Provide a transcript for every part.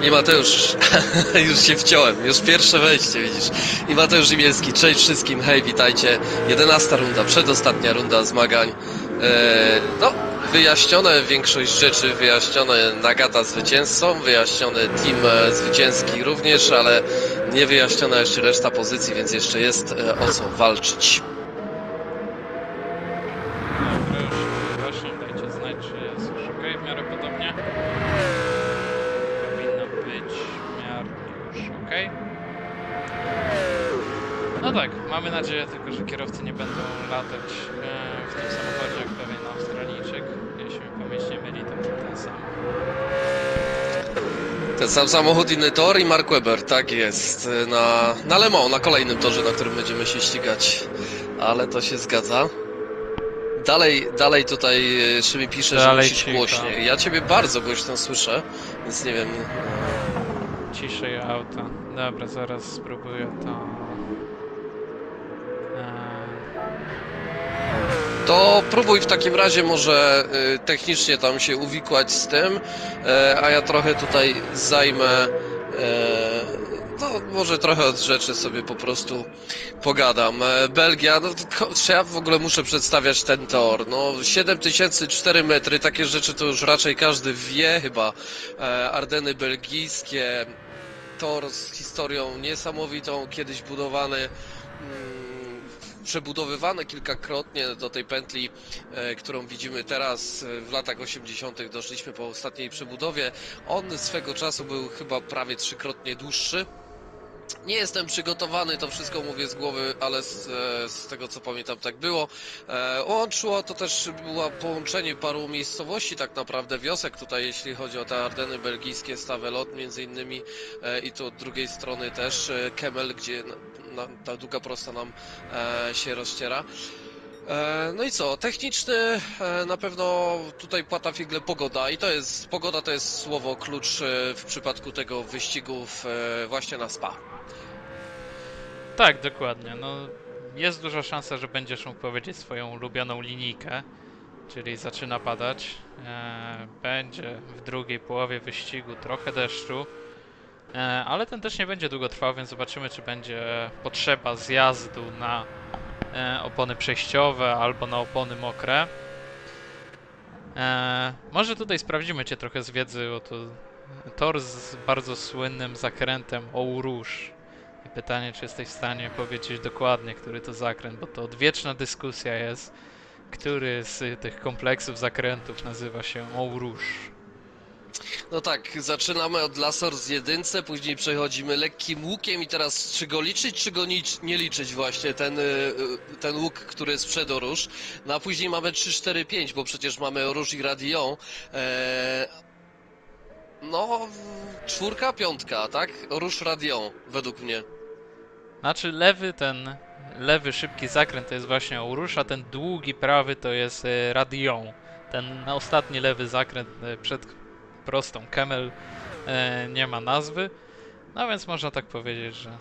I Mateusz, już się wciąłem, już pierwsze wejście, widzisz. I Mateusz Imielski, cześć wszystkim, hej, witajcie. 11 runda, przedostatnia runda zmagań. No, wyjaśnione większość rzeczy, wyjaśnione Nagata zwycięzcą, wyjaśniony team zwycięski również, ale nie wyjaśniona jeszcze reszta pozycji, więc jeszcze jest o co walczyć. Dobra, już właśnie dajcie znać, czy jest już ok w miarę podobnie. Powinno być w miarę już ok. No tak, mamy nadzieję tylko, że kierowcy nie będą latać w tym samochodzie jak pewien Australijczyk. Jeśli mnie pamięć nie myli, to był ten sam. Ten sam samochód, inny tor i Mark Webber, tak jest, na Le Mans, na kolejnym torze, na którym będziemy się ścigać, ale to się zgadza. Dalej tutaj Szymi pisze, że Dalej musisz cicho. głośniej. Ja ciebie bardzo głośno słyszę, więc nie wiem. Ciszej auta. Dobra, zaraz spróbuję to. To próbuj w takim razie może technicznie tam się uwikłać z tym, a ja trochę tutaj zajmę, no może trochę od rzeczy sobie po prostu pogadam. Belgia, no czy ja w ogóle muszę przedstawiać ten tor? No 7004 metry, takie rzeczy to już raczej każdy wie chyba. Ardeny belgijskie, tor z historią niesamowitą, kiedyś budowany, przebudowywany kilkakrotnie do tej pętli, którą widzimy teraz. W latach 80. doszliśmy po ostatniej przebudowie. On swego czasu był chyba prawie trzykrotnie dłuższy. Nie jestem przygotowany, to wszystko mówię z głowy, ale z tego co pamiętam tak było. Łączyło to też było połączenie paru miejscowości, tak naprawdę wiosek tutaj, jeśli chodzi o te Ardeny belgijskie, Stavelot między innymi, i tu od drugiej strony też Kemmel, gdzie ta długa prosta nam się rozciera. No i co, techniczny, na pewno tutaj płata figle pogoda i pogoda to jest słowo klucz w przypadku tego wyścigu właśnie na Spa. Tak, dokładnie. No, jest duża szansa, że będziesz mógł powiedzieć swoją ulubioną linijkę, czyli zaczyna padać. Będzie w drugiej połowie wyścigu trochę deszczu, ale ten deszcz nie będzie długo trwał, więc zobaczymy, czy będzie potrzeba zjazdu na opony przejściowe albo na opony mokre. Może tutaj sprawdzimy Cię trochę z wiedzy o to. Tor z bardzo słynnym zakrętem Eau Rouge. I pytanie, czy jesteś w stanie powiedzieć dokładnie, który to zakręt, bo to odwieczna dyskusja jest, który z tych kompleksów zakrętów nazywa się Eau Rouge. No tak, zaczynamy od Lasor z jedynce, później przechodzimy lekkim łukiem i teraz czy go liczyć, czy go nie liczyć właśnie, ten łuk, który jest przed Oruż. No a później mamy 3, 4, 5, bo przecież mamy Oruż i Radillon. No, czwórka, piątka, tak? Oruż, Radillon, według mnie. Znaczy lewy szybki zakręt to jest właśnie Eau Rouge, a ten długi prawy to jest Radillon. Ten ostatni lewy zakręt przed prostą Kemmel nie ma nazwy, no więc można tak powiedzieć, że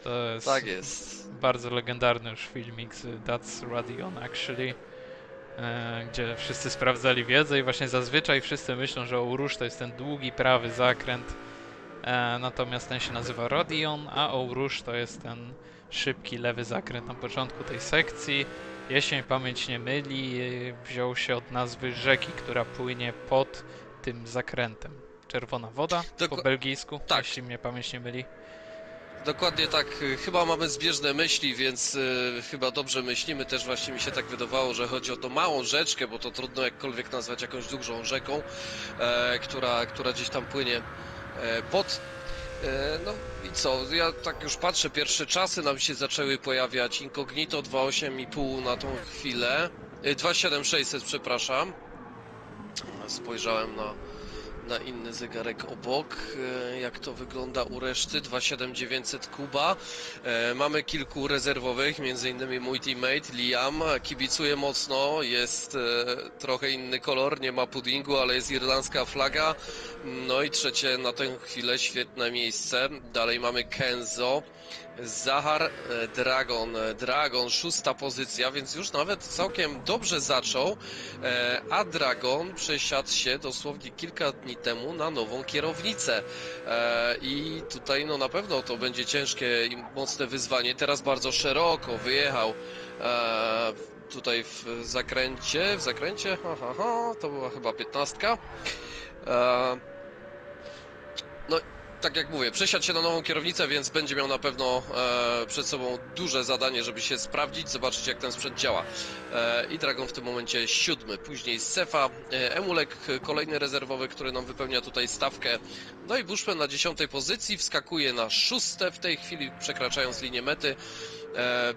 to jest Tak jest. bardzo legendarny już filmik z That's Radillon Actually, gdzie wszyscy sprawdzali wiedzę i właśnie zazwyczaj wszyscy myślą, że Eau Rouge to jest ten długi prawy zakręt, natomiast ten się nazywa Radillon, a Eau Rouge to jest ten szybki lewy zakręt na początku tej sekcji. Jeśli mnie pamięć nie myli, wziął się od nazwy rzeki, która płynie pod tym zakrętem. Czerwona woda po belgijsku, tak. jeśli mnie pamięć nie myli. Dokładnie tak, chyba mamy zbieżne myśli, więc chyba dobrze myślimy. Też właśnie mi się tak wydawało, że chodzi o tą małą rzeczkę, bo to trudno jakkolwiek nazwać jakąś dużą rzeką, która gdzieś tam płynie pod. No i co, ja tak już patrzę, pierwsze czasy nam się zaczęły pojawiać. Incognito 2.8,5 na tą chwilę, 2.7600, przepraszam. Spojrzałem na inny zegarek obok, jak to wygląda u reszty. 27900 Kuba. Mamy kilku rezerwowych, między innymi mój teammate Liam, kibicuje mocno, jest trochę inny kolor, nie ma puddingu, ale jest irlandzka flaga. No i trzecie na tę chwilę świetne miejsce. Dalej mamy Kenzo, Zahar, Dragon, szósta pozycja, więc już nawet całkiem dobrze zaczął, a Dragon przesiadł się dosłownie kilka dni dni temu na nową kierownicę. I tutaj no na pewno to będzie ciężkie i mocne wyzwanie. Teraz bardzo szeroko wyjechał tutaj w zakręcie, to była chyba 15. No, tak jak mówię, przesiadł się na nową kierownicę, więc będzie miał na pewno przed sobą duże zadanie, żeby się sprawdzić, zobaczyć jak ten sprzęt działa. I Dragon w tym momencie 7, później Sefa, Emulek kolejny rezerwowy, który nam wypełnia tutaj stawkę. No i Bushman na 10 pozycji, wskakuje na 6 w tej chwili, przekraczając linię mety.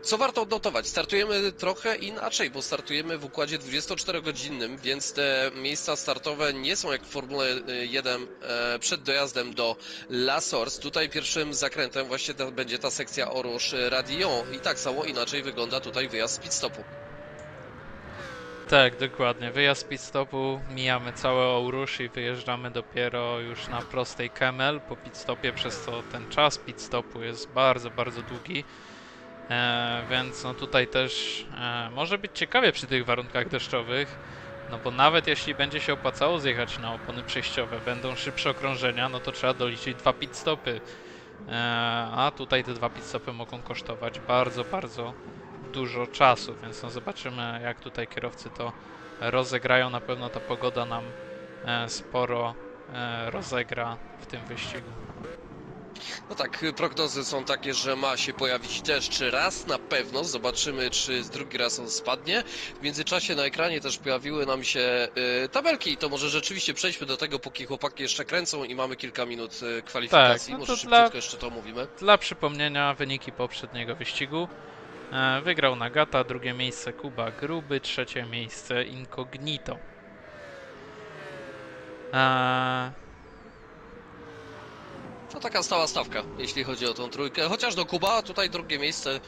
Co warto odnotować? Startujemy trochę inaczej, bo startujemy w układzie 24-godzinnym, więc te miejsca startowe nie są jak w Formule 1 przed dojazdem do La Source. Tutaj pierwszym zakrętem właśnie będzie ta sekcja Orange-Radillon i tak samo inaczej wygląda tutaj wyjazd z pit stopu. Tak, dokładnie. Wyjazd z pit stopu, mijamy całe Orush i wyjeżdżamy dopiero już na prostej Kemmel po pit stopie, przez co ten czas pit stopu jest bardzo, bardzo długi. Więc no tutaj też może być ciekawie przy tych warunkach deszczowych, no bo nawet jeśli będzie się opłacało zjechać na opony przejściowe, będą szybsze okrążenia, no to trzeba doliczyć 2 pit stopy. A tutaj te 2 pit stopy mogą kosztować bardzo, bardzo dużo czasu, więc no zobaczymy jak tutaj kierowcy to rozegrają. Na pewno ta pogoda nam sporo rozegra w tym wyścigu. No tak, prognozy są takie, że ma się pojawić deszcz raz na pewno, zobaczymy czy drugi raz on spadnie. W międzyczasie na ekranie też pojawiły nam się tabelki i to może rzeczywiście przejdźmy do tego, póki chłopaki jeszcze kręcą i mamy kilka minut kwalifikacji, Tak, no może to szybciutko jeszcze to omówimy. Dla przypomnienia wyniki poprzedniego wyścigu. Wygrał Nagata, drugie miejsce Kuba Gruby, trzecie miejsce Incognito. To taka stała stawka, jeśli chodzi o tą trójkę. Chociaż do Kuba, tutaj drugie miejsce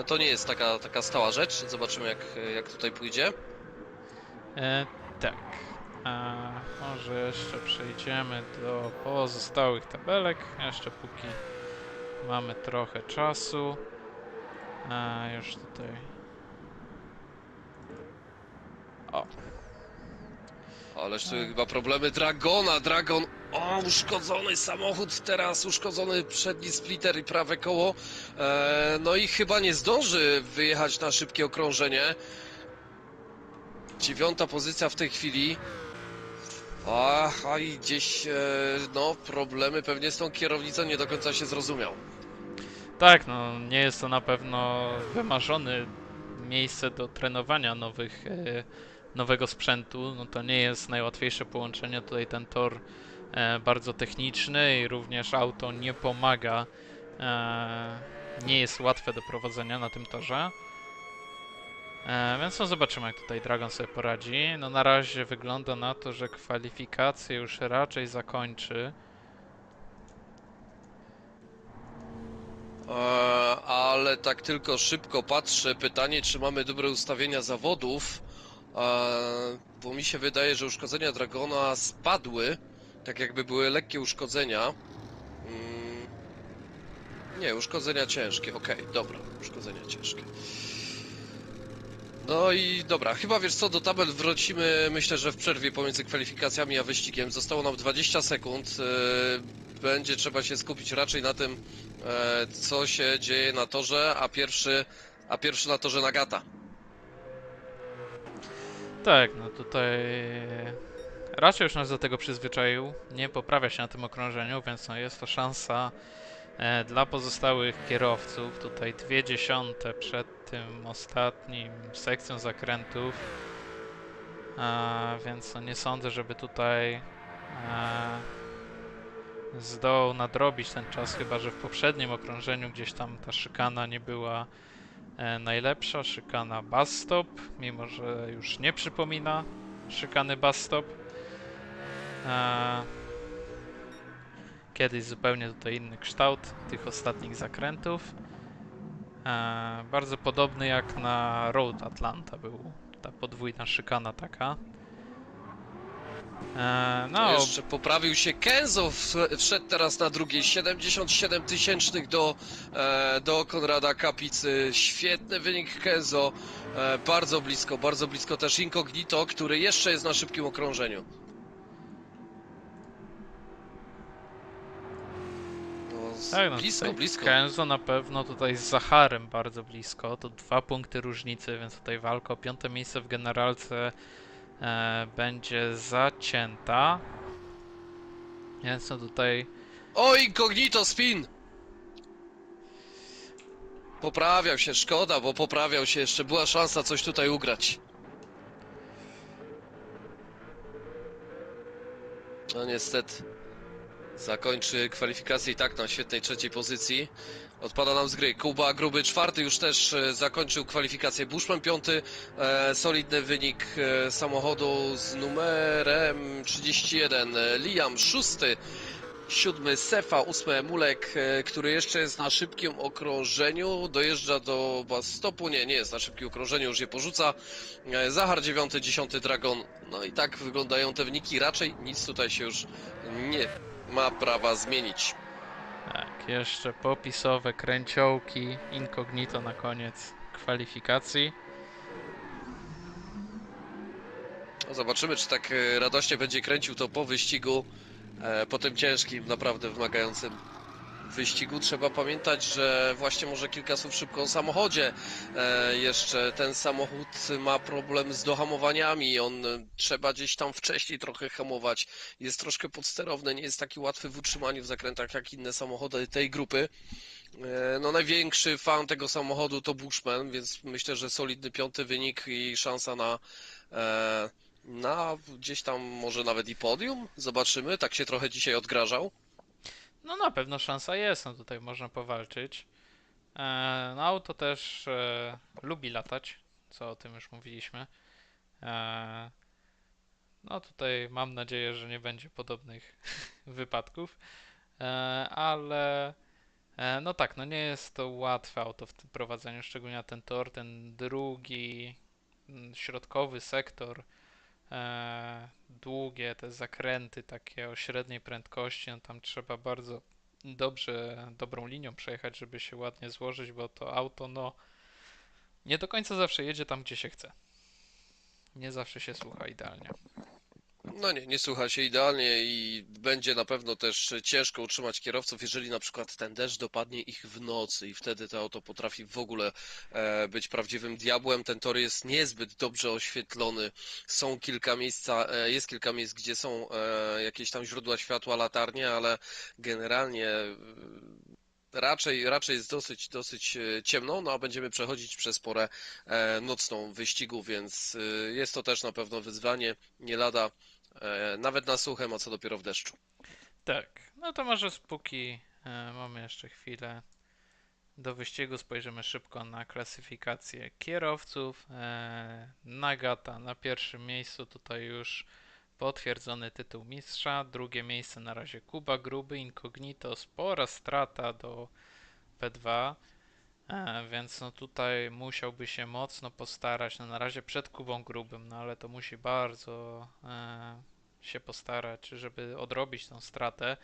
to nie jest taka stała rzecz. Zobaczymy jak tutaj pójdzie. Tak. Może jeszcze przejdziemy do pozostałych tabelek. Jeszcze póki mamy trochę czasu. Już tutaj. O. Ależ tu chyba problemy Dragona. Dragon, uszkodzony samochód teraz, uszkodzony przedni splitter i prawe koło. No i chyba nie zdąży wyjechać na szybkie okrążenie. 9. pozycja w tej chwili. I gdzieś, no, problemy pewnie z tą kierownicą, nie do końca się zrozumiał. Tak, no nie jest to na pewno wymarzone miejsce do trenowania nowego sprzętu. No to nie jest najłatwiejsze połączenie. Tutaj ten tor bardzo techniczny i również auto nie pomaga. Nie jest łatwe do prowadzenia na tym torze. Więc no zobaczymy jak tutaj Dragon sobie poradzi. No na razie wygląda na to, że kwalifikacje już raczej zakończy. Ale tak tylko szybko patrzę, pytanie czy mamy dobre ustawienia zawodów, bo mi się wydaje, że uszkodzenia Dragona spadły, tak jakby były lekkie uszkodzenia. Nie, uszkodzenia ciężkie, okej, dobra, uszkodzenia ciężkie. No i dobra, chyba wiesz co, do tabel wrócimy myślę, że w przerwie pomiędzy kwalifikacjami a wyścigiem. Zostało nam 20 sekund, będzie trzeba się skupić raczej na tym, co się dzieje na torze, a pierwszy na torze Nagata. Tak, no tutaj raczej już nas do tego przyzwyczaił, nie poprawia się na tym okrążeniu, więc no jest to szansa dla pozostałych kierowców. Tutaj 0,2 przed tym ostatnim sekcją zakrętów, więc no nie sądzę, żeby tutaj zdołał nadrobić ten czas, chyba że w poprzednim okrążeniu gdzieś tam ta szykana nie była najlepsza, szykana bus stop, mimo że już nie przypomina szykany bus stop. Kiedyś zupełnie tutaj inny kształt tych ostatnich zakrętów. Bardzo podobny jak na Road Atlanta był ta podwójna szykana taka. No, Jeszcze poprawił się Kenzo, wszedł teraz na drugie, 77 tysięcznych do Konrada Kapicy, świetny wynik Kenzo, bardzo blisko też Incognito, który jeszcze jest na szybkim okrążeniu. Tak, no blisko, tutaj blisko. Kenzo na pewno tutaj z Zacharem bardzo blisko, to 2 punkty różnicy, więc tutaj walka o 5. miejsce w generalce będzie zacięta. Więc no tutaj O, incognito spin! Poprawiał się, szkoda, bo poprawiał się, jeszcze była szansa coś tutaj ugrać. No niestety. Zakończy kwalifikację i tak na świetnej trzeciej pozycji. Odpada nam z gry. Kuba Gruby czwarty już też zakończył kwalifikację. Bushman piąty. Solidny wynik samochodu z numerem 31. Liam szósty. Siódmy Sefa, ósmy Mulek, który jeszcze jest na szybkim okrążeniu, dojeżdża do stopu, nie jest na szybkim okrążeniu, już je porzuca. Zachar dziewiąty, 10 Dragon, no i tak wyglądają te wyniki, raczej nic tutaj się już nie ma prawa zmienić. tak, jeszcze popisowe kręciołki, incognito na koniec kwalifikacji. No zobaczymy, czy tak radośnie będzie kręcił to po wyścigu, po tym ciężkim, naprawdę wymagającym wyścigu. Trzeba pamiętać, że właśnie może kilka słów szybko o samochodzie. Jeszcze ten samochód ma problem z dohamowaniami. Trzeba gdzieś tam wcześniej trochę hamować. Jest troszkę podsterowny, nie jest taki łatwy w utrzymaniu w zakrętach jak inne samochody tej grupy. No największy fan tego samochodu to Bushman, więc myślę, że solidny 5. wynik i szansa na gdzieś tam może nawet i podium. Zobaczymy. Tak się trochę dzisiaj odgrażał. No na pewno szansa jest, no tutaj można powalczyć. No auto też lubi latać, co o tym już mówiliśmy. E, no tutaj mam nadzieję, że nie będzie podobnych wypadków, ale no tak, no nie jest to łatwe auto w tym prowadzeniu, szczególnie na ten tor, ten drugi, środkowy sektor, długie te zakręty takie o średniej prędkości, no tam trzeba bardzo dobrą linią przejechać, żeby się ładnie złożyć, bo to auto no nie do końca zawsze jedzie tam, gdzie się chce. Nie zawsze się słucha idealnie. No nie słucha się idealnie i będzie na pewno też ciężko utrzymać kierowców, jeżeli na przykład ten deszcz dopadnie ich w nocy i wtedy to auto potrafi w ogóle być prawdziwym diabłem. Ten tor jest niezbyt dobrze oświetlony. Jest kilka miejsc, gdzie są jakieś tam źródła światła, latarnie, ale generalnie raczej jest dosyć ciemno, no a będziemy przechodzić przez porę nocną wyścigu, więc jest to też na pewno wyzwanie, nie lada. Nawet na suchem, a co dopiero w deszczu. Tak, no to może póki mamy jeszcze chwilę do wyścigu, spojrzymy szybko na klasyfikację kierowców. Nagata na pierwszym miejscu, tutaj już potwierdzony tytuł mistrza. Drugie miejsce na razie Kuba Gruby, Incognito, spora strata do P2. Więc no tutaj musiałby się mocno postarać, no na razie przed Kubą Grubym, no ale to musi bardzo się postarać, żeby odrobić tą stratę.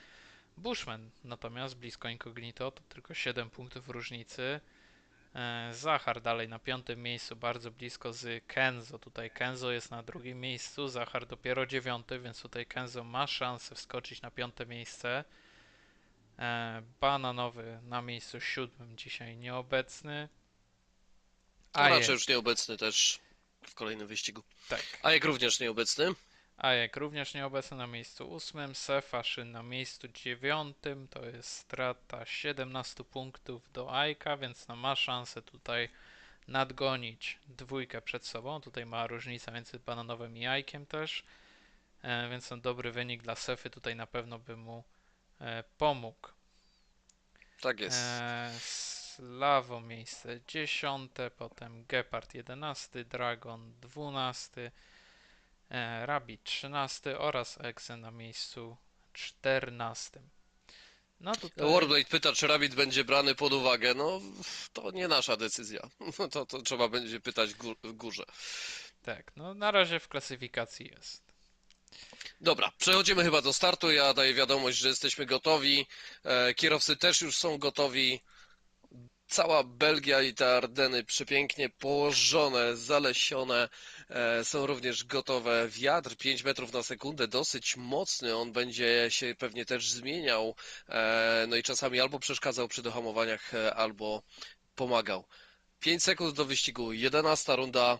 Bushman natomiast blisko Incognito, to tylko 7 punktów różnicy. Zachar dalej na 5. miejscu, bardzo blisko z Kenzo. Tutaj Kenzo jest na 2. miejscu, Zachar dopiero 9, więc tutaj Kenzo ma szansę wskoczyć na 5. miejsce. Bananowy na miejscu 7 dzisiaj nieobecny. A Ajek, raczej już nieobecny też w kolejnym wyścigu. tak. Ajek również nieobecny. Ajek również nieobecny na miejscu 8. Sefaszyn na miejscu 9. To jest strata 17 punktów do Ajka, więc no ma szansę tutaj nadgonić dwójkę przed sobą. Tutaj ma różnica między Bananowym i Ajkiem też. Więc no dobry wynik dla Sefy tutaj na pewno by mu pomógł. Tak jest. Slawo miejsce 10, potem Gepard 11, Dragon 12, Rabbit 13 oraz Exe na miejscu 14. No tutaj Warblade pyta, czy Rabbit będzie brany pod uwagę. No, to nie nasza decyzja. To trzeba będzie pytać w górze. tak, no na razie w klasyfikacji jest. Dobra, przechodzimy chyba do startu. Ja daję wiadomość, że jesteśmy gotowi. Kierowcy też już są gotowi. Cała Belgia i te Ardeny przepięknie położone, zalesione. są również gotowe. Wiatr 5 metrów na sekundę, dosyć mocny, on będzie się pewnie też zmieniał, no i czasami albo przeszkadzał przy dohamowaniach, albo pomagał. 5 sekund do wyścigu, 11 runda.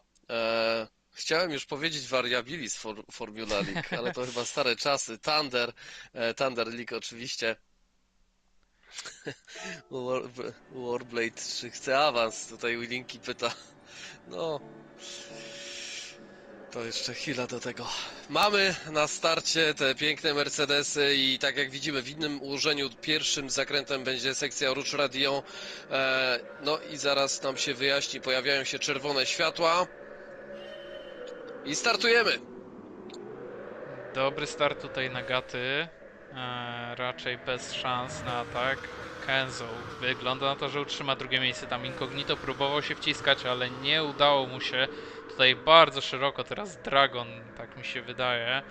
Chciałem już powiedzieć Variabilis Formula League, ale to chyba stare czasy. Thunder League oczywiście. Warblade, czy chce awans? Tutaj Wilinki pyta. No, to jeszcze chwila do tego. Mamy na starcie te piękne Mercedesy i tak jak widzimy w innym ułożeniu pierwszym zakrętem będzie sekcja Rouge Radio. No i zaraz nam się wyjaśni, pojawiają się czerwone światła i startujemy. Dobry start tutaj Nagaty. Raczej bez szans na atak. Kenzo wygląda na to, że utrzyma drugie miejsce. Tam Incognito próbował się wciskać, ale nie udało mu się. Tutaj bardzo szeroko teraz Dragon, tak mi się wydaje,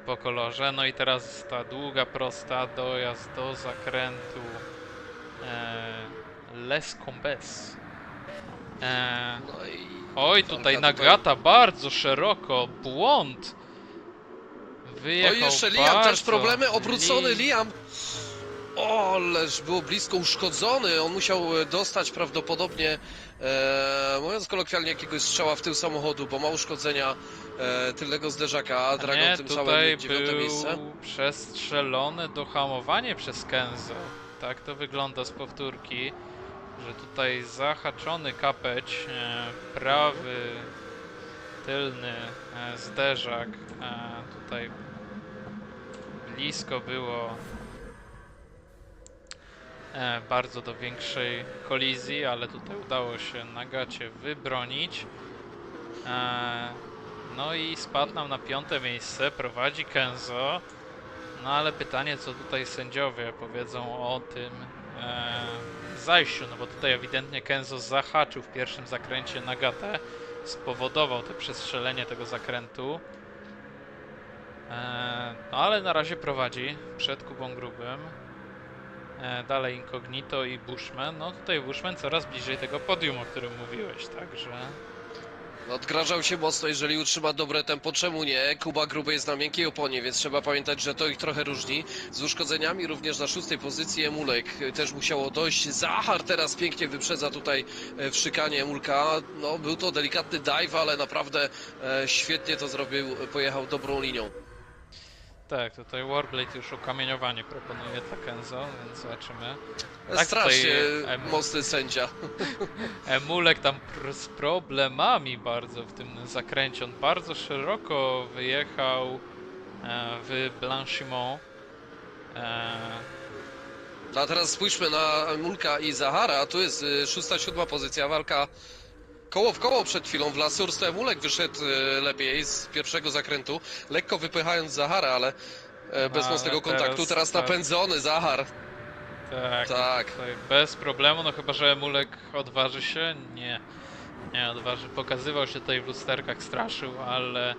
po kolorze. No i teraz ta długa, prosta dojazd do zakrętu Les Combes. No i Oj, tutaj Nagata bardzo szeroko. Błąd. Wyjechał oj, jeszcze Liam, też bardzo. problemy, obrócony Liam. O, ależ było blisko, uszkodzony. On musiał dostać prawdopodobnie, mówiąc kolokwialnie, jakiegoś strzała w tył samochodu, bo ma uszkodzenia tylnego zderzaka, a Dragon Nie, tym tutaj samym 9. miejsce. był przestrzelone dohamowanie przez Kenzo. Tak to wygląda z powtórki, że tutaj zahaczony kapeć, prawy tylny zderzak, tutaj blisko było bardzo do większej kolizji, ale tutaj udało się Nagacie wybronić. No i spadł nam na 5. miejsce, prowadzi Kenzo. No ale pytanie, co tutaj sędziowie powiedzą o tym zajściu, no bo tutaj ewidentnie Kenzo zahaczył w pierwszym zakręcie Nagatę, spowodował to przestrzelenie tego zakrętu. No ale na razie prowadzi przed Kubą Grubym. Dalej Incognito i Bushman. No tutaj Bushman coraz bliżej tego podium, o którym mówiłeś, także... Odgrażał się mocno, jeżeli utrzyma dobre tempo, czemu nie? Kuba Gruby jest na miękkiej oponie, więc trzeba pamiętać, że to ich trochę różni. Z uszkodzeniami również na 6. pozycji Emulek też musiało dojść. Zachar teraz pięknie wyprzedza tutaj w szykanie Emulka. No, był to delikatny dive, ale naprawdę świetnie to zrobił, pojechał dobrą linią. Tak, tutaj Warblade już ukamieniowanie proponuje dla Kenzo, więc zobaczymy. Tak, Strasznie tutaj mocny sędzia. Emulek tam z problemami bardzo w tym zakręcie. On bardzo szeroko wyjechał w Blanchimont. A teraz spójrzmy na Emulka i Zahara. Tu jest 6., 7. pozycja, walka koło w koło przed chwilą. W La Source to Emulek wyszedł lepiej z pierwszego zakrętu, lekko wypychając Zahara, ale bez mocnego kontaktu. Teraz napędzony Zahar. Tak. Tutaj bez problemu, no chyba że Emulek odważy się. Nie odważy. Pokazywał się tutaj w lusterkach, straszył, ale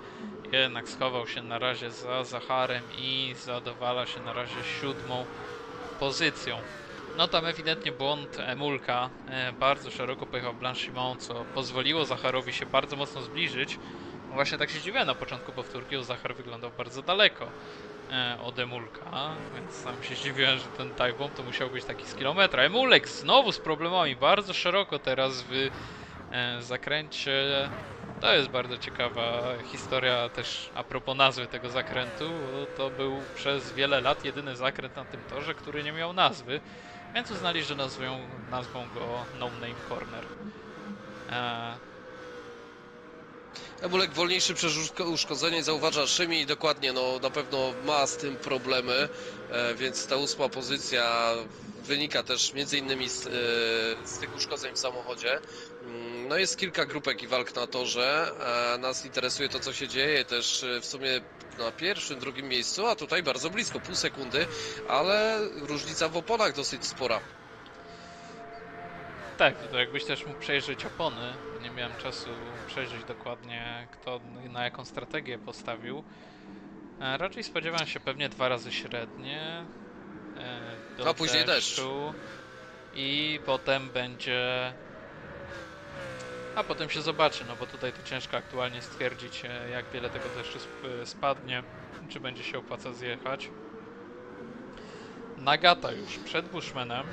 jednak schował się na razie za Zaharem i zadowala się na razie 7. pozycją. No tam ewidentnie błąd Emulka, bardzo szeroko pojechał Blanchimont, co pozwoliło Zacharowi się bardzo mocno zbliżyć. Właśnie tak się dziwiłem na początku powtórki, bo Zachar wyglądał bardzo daleko od Emulka, więc sam się zdziwiłem, że ten dive bomb to musiał być taki z kilometra. Emulek znowu z problemami, bardzo szeroko teraz w zakręcie. To jest bardzo ciekawa historia też a propos nazwy tego zakrętu. To był przez wiele lat jedyny zakręt na tym torze, który nie miał nazwy, więc uznali, że nazwą go No Name Corner. Emulek wolniejszy przez uszkodzenie, zauważa Szymi, dokładnie, no na pewno ma z tym problemy, więc ta 8. pozycja wynika też między innymi z tych uszkodzeń w samochodzie. No jest kilka grupek i walk na torze, nas interesuje to, co się dzieje też w sumie na 1., 2. miejscu, a tutaj bardzo blisko, pół sekundy, ale różnica w oponach dosyć spora. Tak, to jakbyś też mógł przejrzeć opony. Nie miałem czasu przejrzeć dokładnie, kto na jaką strategię postawił. Raczej spodziewam się pewnie 2 razy średnie. Do A później deszcz. I potem będzie... A potem się zobaczy, no bo tutaj to ciężko aktualnie stwierdzić, jak wiele tego deszczu spadnie, czy będzie się opłaca zjechać. Nagata już przed Bushmanem.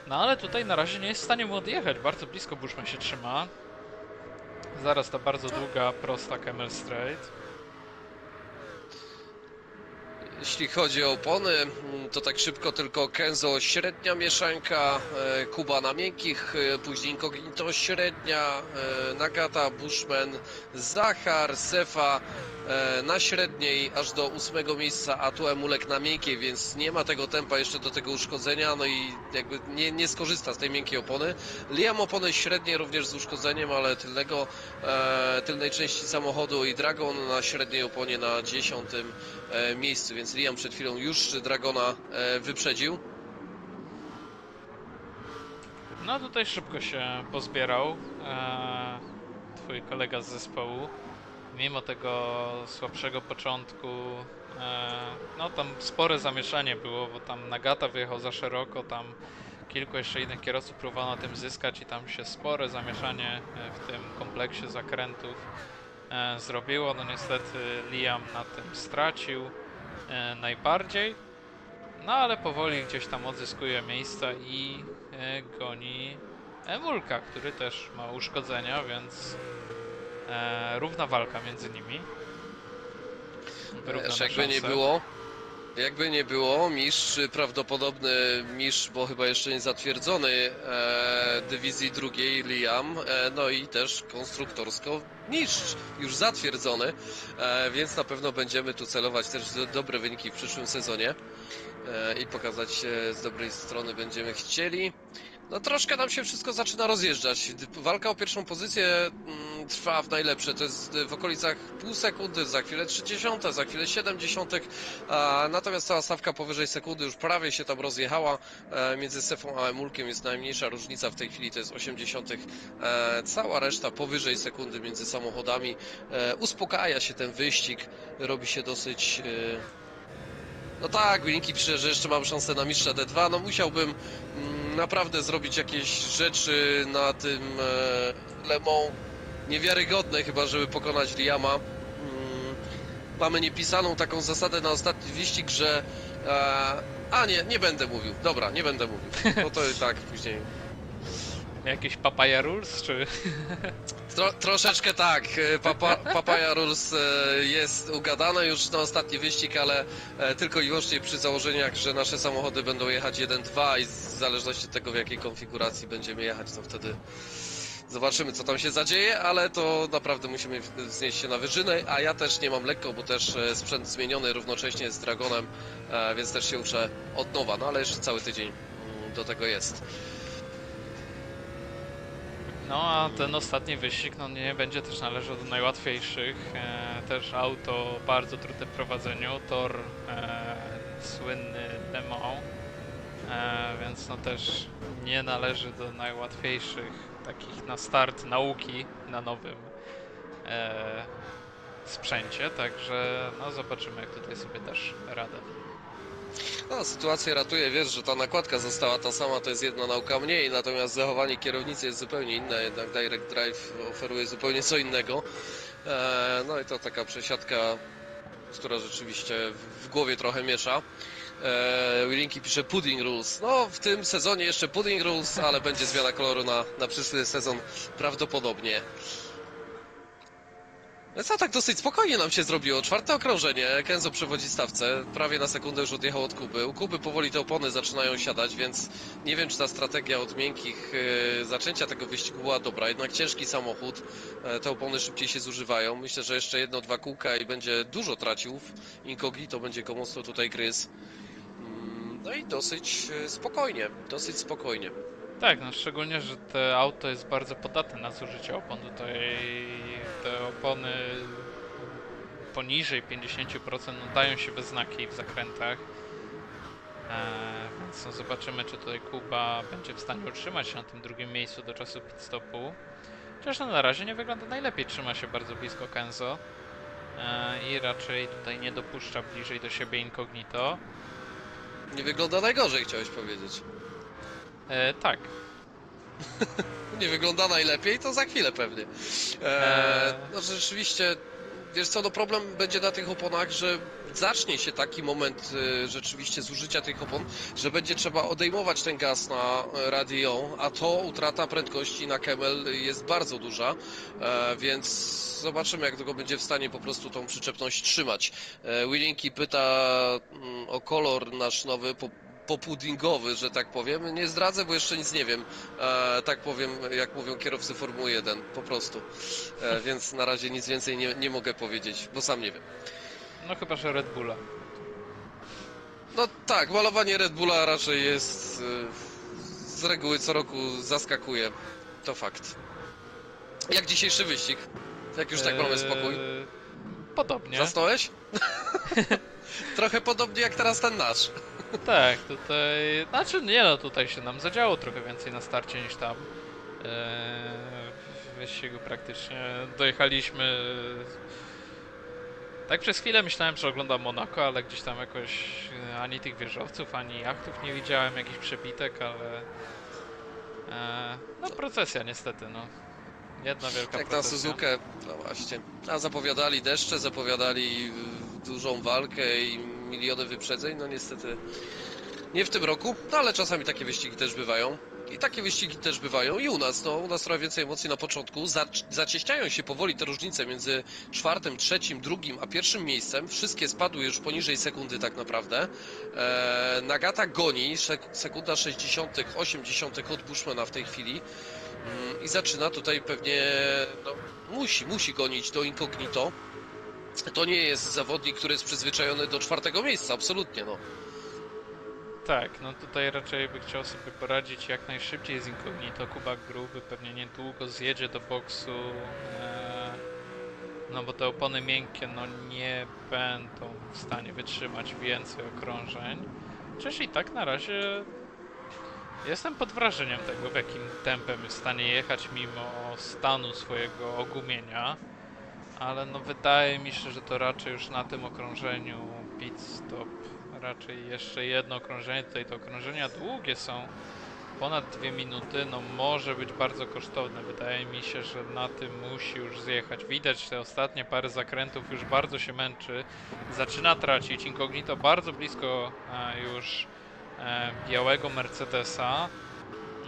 No ale tutaj na razie nie jest w stanie mu odjechać, bardzo blisko Bushman się trzyma. Zaraz ta bardzo długa, prosta Camel Straight. Jeśli chodzi o opony, to tak szybko tylko Kenzo średnia mieszanka, Kuba na miękkich, później Incognito średnia, Nagata, Bushman, Zachar, Sefa na średniej aż do 8 miejsca, a tu Emulek na miękkiej, więc nie ma tego tempa jeszcze do tego uszkodzenia, no i jakby nie skorzysta z tej miękkiej opony. Liam opony średnie również z uszkodzeniem, ale tylnej części samochodu i Dragon na średniej oponie na 10. miejscu, więc Liam przed chwilą już Dragona wyprzedził. No tutaj szybko się pozbierał twój kolega z zespołu. Mimo tego słabszego początku, no tam spore zamieszanie było, bo tam Nagata wyjechał za szeroko, tam kilku jeszcze innych kierowców próbowało na tym zyskać i tam się spore zamieszanie w tym kompleksie zakrętów zrobiło. No niestety Liam na tym stracił najbardziej, no ale powoli gdzieś tam odzyskuje miejsca i goni Emulka, który też ma uszkodzenia, więc równa walka między nimi. Jakby nie było, mistrz, prawdopodobny mistrz, bo chyba jeszcze nie zatwierdzony dywizji drugiej, Liam, no i też konstruktorsko mistrz, już zatwierdzony, więc na pewno będziemy tu celować też w dobre wyniki w przyszłym sezonie i pokazać się z dobrej strony będziemy chcieli. No troszkę nam się wszystko zaczyna rozjeżdżać. Walka o pierwszą pozycję trwa w najlepsze. To jest w okolicach pół sekundy, za chwilę 30, za chwilę 70. Natomiast cała stawka powyżej sekundy już prawie się tam rozjechała. Między Sefą a Emulkiem jest najmniejsza różnica w tej chwili, to jest 80. Cała reszta powyżej sekundy między samochodami. Uspokaja się ten wyścig, robi się dosyć... No tak, Linki pisze, że jeszcze mam szansę na mistrza D2. No musiałbym naprawdę zrobić jakieś rzeczy na tym Le Mans niewiarygodne chyba, żeby pokonać Liama. Mamy niepisaną taką zasadę na ostatni wyścig, że... nie będę mówił. Dobra, nie będę mówił. No to i tak później... Jakieś Papaya Rules, czy... Troszeczkę tak. Papaya Rules jest ugadane już na ostatni wyścig, ale tylko i wyłącznie przy założeniach, że nasze samochody będą jechać 1-2 i w zależności od tego, w jakiej konfiguracji będziemy jechać, to wtedy zobaczymy, co tam się zadzieje, ale to naprawdę musimy wznieść się na wyżynę, a ja też nie mam lekko, bo też sprzęt zmieniony równocześnie z Dragonem, więc też się uczę od nowa, no ale jeszcze cały tydzień do tego jest. No a ten ostatni wyścig no nie będzie też należał do najłatwiejszych. Też auto bardzo trudne w prowadzeniu, tor słynny Le Mans, więc no też nie należy do najłatwiejszych takich na start nauki na nowym sprzęcie, także no zobaczymy, jak tutaj sobie dasz radę. No, sytuację ratuje, wiesz, że ta nakładka została ta sama, to jest jedna nauka mniej, natomiast zachowanie kierownicy jest zupełnie inne, jednak Direct Drive oferuje zupełnie co innego. No i to taka przesiadka, która rzeczywiście w głowie trochę miesza. Linki pisze Pudding Rules. No, w tym sezonie jeszcze Pudding Rules, ale będzie zmiana koloru na przyszły sezon prawdopodobnie. No co, tak dosyć spokojnie nam się zrobiło. 4. okrążenie, Kenzo przewodzi stawce, prawie na sekundę już odjechał od Kuby. U Kuby powoli te opony zaczynają siadać, więc nie wiem, czy ta strategia od miękkich zaczęcia tego wyścigu była dobra. Jednak ciężki samochód, te opony szybciej się zużywają. Myślę, że jeszcze 1-2 kółka i będzie dużo tracił. Incognito będzie go mocno tutaj gryzł. No i dosyć spokojnie. Tak, no szczególnie, że to auto jest bardzo podatne na zużycie opon. Tutaj te opony poniżej 50% no, dają się we znaki w zakrętach. Więc no, zobaczymy, czy tutaj Kuba będzie w stanie utrzymać się na tym drugim miejscu do czasu pit stopu. Chociaż no, na razie nie wygląda najlepiej, trzyma się bardzo blisko Kenzo i raczej tutaj nie dopuszcza bliżej do siebie Incognito. Nie wygląda najgorzej, chciałeś powiedzieć. Tak. Nie wygląda najlepiej, to za chwilę pewnie. No rzeczywiście, wiesz co, no problem będzie na tych oponach, że zacznie się taki moment rzeczywiście zużycia tych opon, że będzie trzeba odejmować ten gaz na radio, a to utrata prędkości na Camel jest bardzo duża, więc zobaczymy, jak długo będzie w stanie po prostu tą przyczepność trzymać. Willinki pyta o kolor nasz nowy, popudingowy, że tak powiem. Nie zdradzę, bo jeszcze nic nie wiem. Tak powiem, jak mówią kierowcy Formuły 1, po prostu. Więc na razie nic więcej nie mogę powiedzieć, bo sam nie wiem. No chyba, że Red Bulla. No tak, malowanie Red Bulla raczej jest z reguły co roku zaskakuje. To fakt. Jak dzisiejszy wyścig? Jak już tak mamy spokój? Podobnie. Zasnąłeś? Trochę podobnie jak teraz ten nasz. Tak, tutaj... Znaczy nie no, tutaj się nam zadziało trochę więcej na starcie niż tam. W wyścigu praktycznie dojechaliśmy... Tak przez chwilę myślałem, że oglądam Monako, ale gdzieś tam jakoś ani tych wieżowców, ani jachtów nie widziałem, jakichś przebitek, ale... No procesja niestety, no. Jedna wielka Jak na procesja. Suzukę, no właśnie. A zapowiadali deszcze, zapowiadali dużą walkę i miliony wyprzedzeń, no niestety nie w tym roku, no ale czasami takie wyścigi też bywają. I takie wyścigi też bywają i u nas, no u nas trochę więcej emocji na początku. Zacieśniają się powoli te różnice między czwartym, trzecim, drugim, a pierwszym miejscem. Wszystkie spadły już poniżej sekundy tak naprawdę. Nagata goni, sekunda 60 od Bushmana w tej chwili. I zaczyna tutaj pewnie, no, musi gonić do Incognito. To nie jest zawodnik, który jest przyzwyczajony do czwartego miejsca, absolutnie, no. Tak, no tutaj raczej by chciał sobie poradzić jak najszybciej z Incognito. Kuba Gruby pewnie niedługo zjedzie do boksu, no bo te opony miękkie no nie będą w stanie wytrzymać więcej okrążeń. Chociaż i tak na razie jestem pod wrażeniem tego, w jakim tempem jest w stanie jechać mimo stanu swojego ogumienia. Ale no wydaje mi się, że to raczej już na tym okrążeniu pit stop. Raczej jeszcze jedno okrążenie, tutaj te okrążenia długie są, ponad 2 minuty, no może być bardzo kosztowne. Wydaje mi się, że na tym musi już zjechać. Widać te ostatnie parę zakrętów, już bardzo się męczy, zaczyna tracić. Incognito bardzo blisko już białego Mercedesa.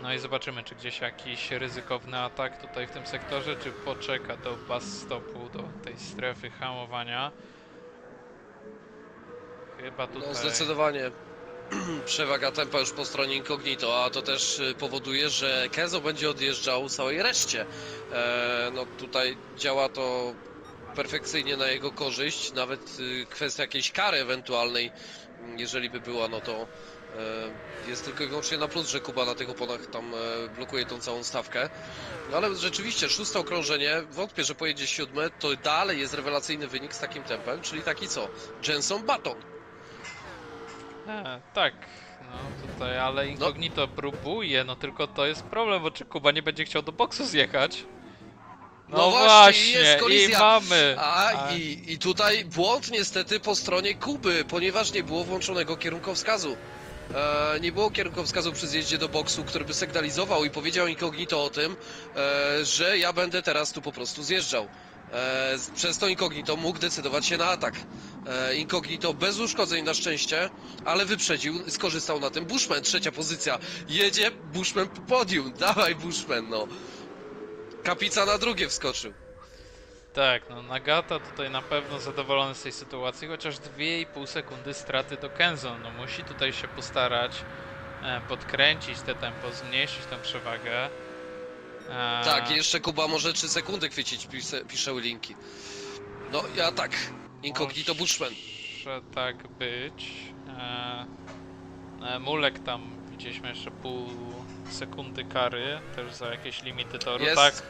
No i zobaczymy, czy gdzieś jakiś ryzykowny atak tutaj w tym sektorze, czy poczeka do bus stopu, do tej strefy hamowania. Chyba tutaj... No zdecydowanie przewaga tempa już po stronie Incognito, a to też powoduje, że Kenzo będzie odjeżdżał całej reszcie. No tutaj działa to perfekcyjnie na jego korzyść, nawet kwestia jakiejś kary ewentualnej, jeżeli by była, no to jest tylko i wyłącznie na plus, że Kuba na tych oponach tam blokuje tą całą stawkę. No ale rzeczywiście, szóste okrążenie, wątpię, że pojedzie siódme, to dalej jest rewelacyjny wynik z takim tempem, czyli taki co? Jenson Button. Tak, no tutaj, ale Incognito próbuje, no tylko to jest problem, bo czy Kuba nie będzie chciał do boksu zjechać? No właśnie, jest kolizja. i mamy! I tutaj błąd niestety po stronie Kuby, ponieważ nie było włączonego kierunkowskazu. Nie było kierunkowskazu przy zjeździe do boksu, który by sygnalizował i powiedział Incognito o tym, że ja będę teraz tu po prostu zjeżdżał. Przez to Incognito mógł decydować się na atak. Incognito bez uszkodzeń na szczęście, ale wyprzedził, skorzystał na tym. Bushman, trzecia pozycja. Jedzie Bushman po podium. Dawaj Bushman, no. Kapica na drugie wskoczył. Tak, no Nagata tutaj na pewno zadowolony z tej sytuacji, chociaż 2,5 sekundy straty do Kenzo. No musi tutaj się postarać podkręcić te tempo, zmniejszyć tę przewagę. Tak, jeszcze Kuba może 3 sekundy chwycić, pisze linki. No ja tak, Incognito Bushman. Może tak być. Mulek tam widzieliśmy jeszcze pół sekundy kary, też za jakieś limity toru. Jest Tak.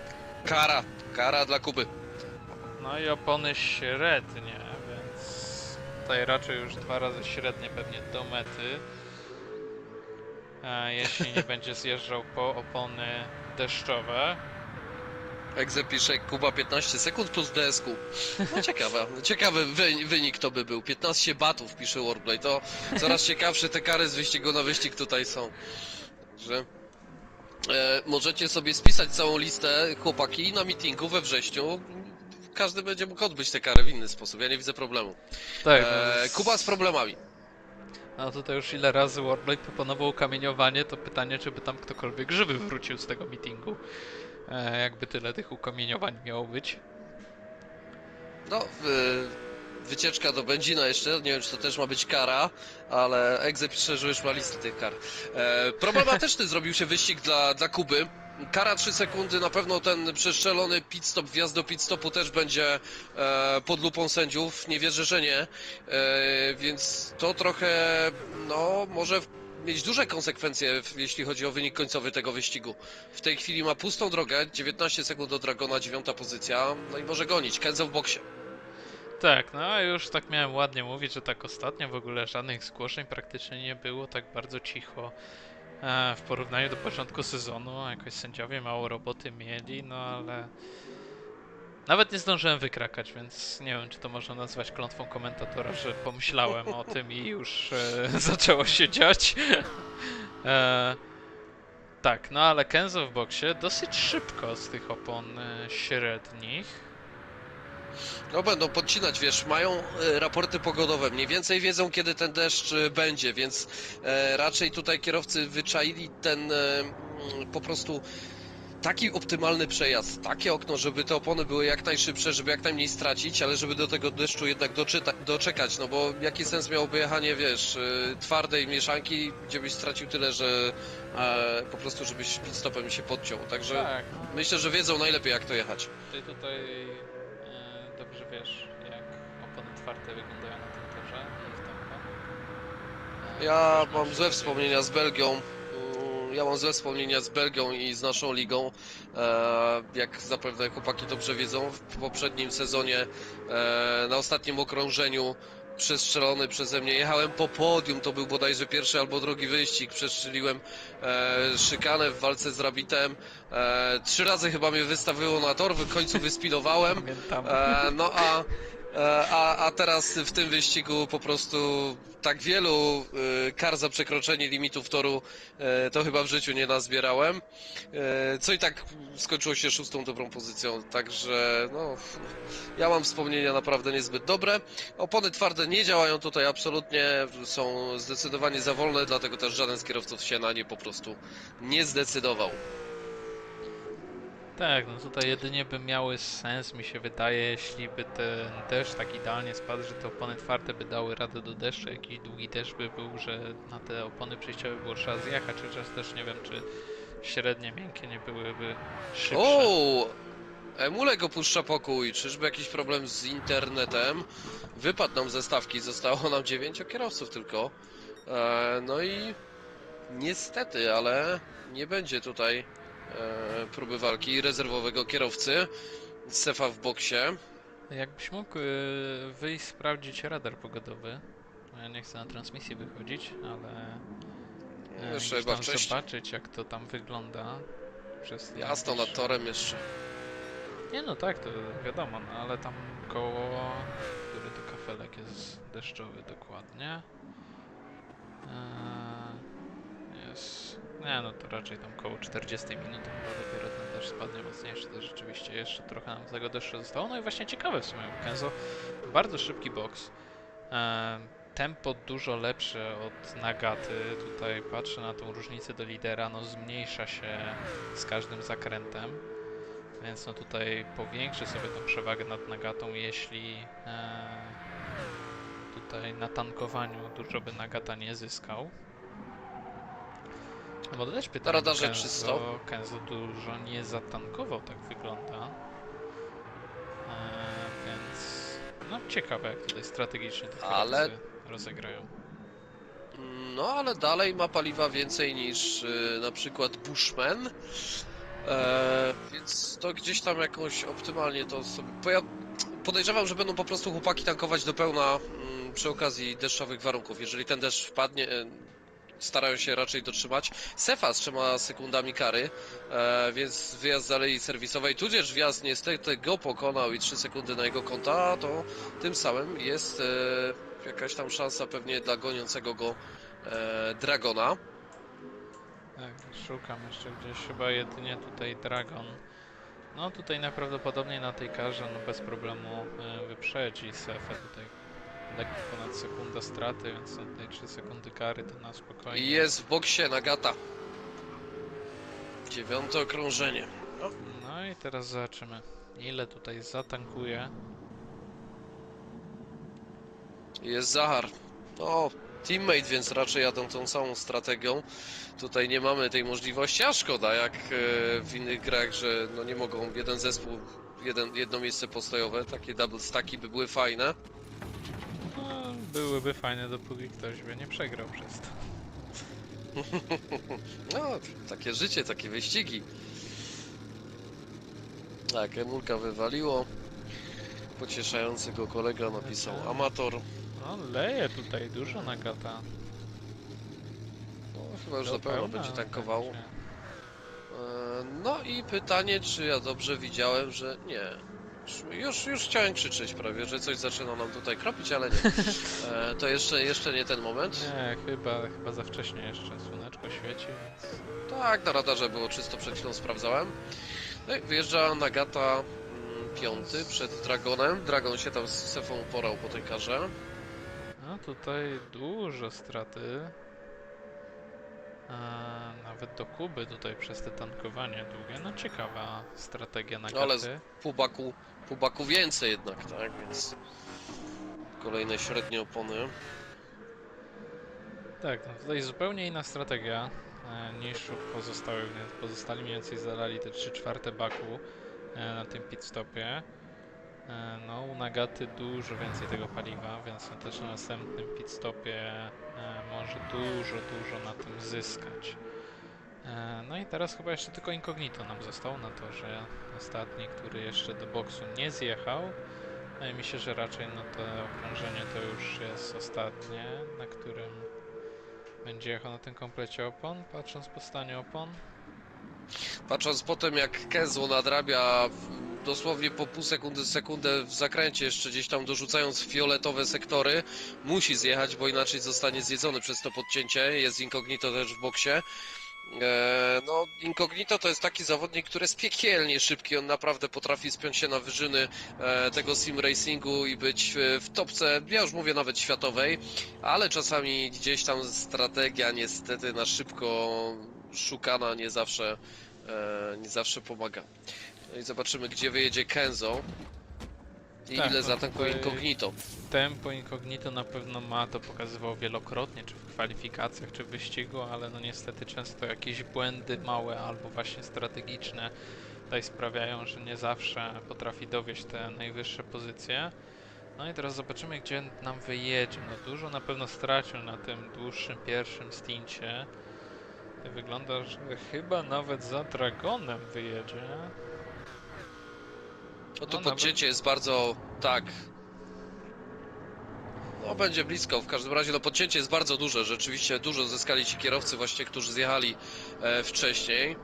kara dla Kuby. No i opony średnie, więc tutaj raczej już 2 razy średnie pewnie do mety. Jeśli nie będzie zjeżdżał po opony deszczowe. Egze pisze Kuba 15 sekund plus DSQ. No ciekawy wynik to by był. 15 batów pisze Warplay. To coraz ciekawsze te kary z wyścigu na wyścig tutaj są. Także Możecie sobie spisać całą listę, chłopaki, na meetingu we wrześniu. Każdy będzie mógł odbyć tę karę w inny sposób, ja nie widzę problemu. Tak, Kuba z problemami. no tutaj już ile razy Warblade proponował kamieniowanie, to pytanie, czy by tam ktokolwiek żywy wrócił z tego meetingu. Jakby tyle tych ukamieniowań miało być. No, wycieczka do Będzina jeszcze, nie wiem czy to też ma być kara, ale Egze pisze, że już ma listę tych kar. Problematyczny zrobił się wyścig dla Kuby. Kara 3 sekundy, na pewno ten przestrzelony pit stop, wjazd do pit stopu też będzie pod lupą sędziów, nie wierzę, że nie, więc to trochę, no, może mieć duże konsekwencje, jeśli chodzi o wynik końcowy tego wyścigu. W tej chwili ma pustą drogę, 19 sekund do Dragona, 9. pozycja, no i może gonić, Kenzo w boksie. Tak, no a już tak miałem ładnie mówić, że tak ostatnio w ogóle żadnych zgłoszeń praktycznie nie było, tak bardzo cicho w porównaniu do początku sezonu. Jakoś sędziowie mało roboty mieli, no ale nawet nie zdążyłem wykrakać, więc nie wiem, czy to można nazwać klątwą komentatora, że pomyślałem o tym i już zaczęło się dziać. e, tak, no ale Kenzo w boksie dosyć szybko z tych opon średnich. No będą podcinać, wiesz, mają raporty pogodowe, mniej więcej wiedzą kiedy ten deszcz będzie, więc raczej tutaj kierowcy wyczaili ten po prostu taki optymalny przejazd, takie okno, żeby te opony były jak najszybsze, żeby jak najmniej stracić, ale żeby do tego deszczu jednak doczekać, no bo jaki sens miałoby jechanie, wiesz, twardej mieszanki, gdzie byś stracił tyle, że po prostu żebyś pit stopem się podciął, także Tak, myślę, że wiedzą najlepiej jak to jechać. ty tutaj dobrze wiesz, jak opony twarde wyglądają na tym torze i w tempo. Ja mam złe wspomnienia z Belgią. Ja mam złe wspomnienia z Belgią i z naszą ligą. Jak zapewne chłopaki dobrze wiedzą, w poprzednim sezonie na ostatnim okrążeniu przestrzelony przeze mnie. Jechałem po podium, to był bodajże pierwszy albo drugi wyścig. Przestrzeliłem szykanę w walce z Rabbitem. 3 razy chyba mnie wystawiło na tor, w końcu wyspilowałem. Pamiętam. No a teraz w tym wyścigu po prostu tak wielu kar za przekroczenie limitów toru to chyba w życiu nie nazbierałem. Co i tak skończyło się 6. dobrą pozycją, także no, ja mam wspomnienia naprawdę niezbyt dobre. Opony twarde nie działają tutaj absolutnie, są zdecydowanie za wolne, dlatego też żaden z kierowców się na nie po prostu nie zdecydował. Tak, no tutaj jedynie by miały sens, mi się wydaje, jeśli by ten deszcz tak idealnie spadł, że te opony twarde by dały radę do deszczu, jakiś długi deszcz by był, że na te opony przejściowe było trzeba zjechać, chociaż też nie wiem, czy średnie, miękkie nie byłyby szybsze. O! Emulek opuszcza pokój. Czyżby jakiś problem z internetem? Wypadł nam ze stawki. Zostało nam 9 kierowców tylko. No i niestety, ale nie będzie tutaj próby walki rezerwowego kierowcy. Sefa w boksie. Jakbyś mógł wyjść sprawdzić radar pogodowy. No ja nie chcę na transmisję wychodzić, ale Jeszcze gdzieś chyba tam wcześniej. zobaczyć, jak to tam wygląda. Przez Jasno nad torem jeszcze. Nie no tak, to wiadomo, no ale tam koło, który to kafelek jest deszczowy dokładnie. Jest, nie no to raczej tam koło 40 minut, chyba dopiero ten deszcz spadnie mocniejszy, to rzeczywiście jeszcze trochę nam tego deszczu zostało. No i właśnie ciekawe w sumie, bo Kenzo bardzo szybki boks. Tempo dużo lepsze od Nagaty, tutaj patrzę na tą różnicę do lidera, no zmniejsza się z każdym zakrętem. Więc no tutaj powiększy sobie tą przewagę nad Nagatą, jeśli tutaj na tankowaniu dużo by Nagata nie zyskał. No bo dodać pytanie, radarze 300. Kenzo dużo nie zatankował, tak wygląda. Więc no ciekawe jak tutaj strategicznie te Ale rozegrają. no ale dalej ma paliwa więcej niż na przykład Bushman. Więc to gdzieś tam jakąś optymalnie to sobie... Bo ja podejrzewam, że będą po prostu chłopaki tankować do pełna przy okazji deszczowych warunków. Jeżeli ten deszcz wpadnie, starają się raczej dotrzymać. Sefa z 3 sekundami kary, więc wyjazd z alei serwisowej, tudzież wjazd niestety go pokonał i 3 sekundy na jego konta, to tym samym jest jakaś tam szansa pewnie dla goniącego go Dragona. Tak, szukam jeszcze gdzieś, chyba jedynie tutaj Dragon. No tutaj najprawdopodobniej na tej karze no bez problemu wyprzedzi Sefę tutaj. Lekko ponad sekundę straty, więc tutaj 3 sekundy kary to na I spokojnie. jest w boksie Nagata. 9. okrążenie. No i teraz zobaczymy, ile tutaj zatankuje. Jest Zahar. No, teammate, więc raczej jadą tą samą strategią. Tutaj nie mamy tej możliwości, a szkoda, jak w innych grach, że no nie mogą jeden zespół, jedno miejsce postojowe, takie double stacki by były fajne. No, byłyby fajne, dopóki ktoś by nie przegrał przez to. No, takie życie, takie wyścigi. Tak, Emulka wywaliło. Pocieszający go kolega napisał amator. No leje tutaj dużo Nagata. No, chyba już Do na pewno pełna będzie tankował. będzie. No i pytanie, czy ja dobrze widziałem, że nie. Już chciałem krzyczeć prawie, że coś zaczyna nam tutaj kropić, ale nie. To jeszcze nie ten moment. Nie, chyba za wcześnie jeszcze. Słoneczko świeci, więc... Tak, na radarze było czysto, przed chwilą sprawdzałem. No i wyjeżdża Nagata 5 przed Dragonem. Dragon się tam z Sefą porał po tej karze. No tutaj dużo straty. Nawet do Kuby tutaj przez te tankowanie długie. No ciekawa strategia Nagaty. Ale pół baku więcej jednak, tak? Więc kolejne średnie opony. Tak, no tutaj zupełnie inna strategia niż w pozostałych, więc pozostali mniej więcej zalali te 3/4 baku na tym pit stopie. No u Nagaty dużo więcej tego paliwa, więc on też na następnym pit stopie może dużo na tym zyskać. No i teraz chyba jeszcze tylko Incognito nam został na torze ostatni, który jeszcze do boksu nie zjechał. Wydaje mi się, że raczej no to okrążenie to już jest ostatnie, na którym będzie jechał na tym komplecie opon, patrząc po stanie opon. Patrząc po tym, jak Kenzo nadrabia dosłownie po pół sekundy, sekundę w zakręcie, jeszcze gdzieś tam dorzucając fioletowe sektory, musi zjechać, bo inaczej zostanie zjedzony przez to podcięcie. Jest Incognito też w boksie. No, Incognito to jest taki zawodnik, który jest piekielnie szybki. On naprawdę potrafi spiąć się na wyżyny tego sim racingu i być w topce, ja już mówię nawet światowej, ale czasami gdzieś tam strategia niestety na szybko szukana nie zawsze pomaga. No i zobaczymy, gdzie wyjedzie Kenzo i Tak, ile no zatankuje tutaj Incognito. Tempo Incognito na pewno ma, to pokazywał wielokrotnie, czy w kwalifikacjach, czy w wyścigu, ale no niestety często jakieś błędy małe albo właśnie strategiczne tutaj sprawiają, że nie zawsze potrafi dowieść te najwyższe pozycje. No i teraz zobaczymy, gdzie nam wyjedzie. No dużo na pewno stracił na tym dłuższym pierwszym stincie. Wygląda, że chyba nawet za Dragonem wyjedzie. No to No, podcięcie jest bardzo, tak. No będzie blisko, w każdym razie no podcięcie jest bardzo duże, rzeczywiście dużo zyskali ci kierowcy właśnie, którzy zjechali wcześniej.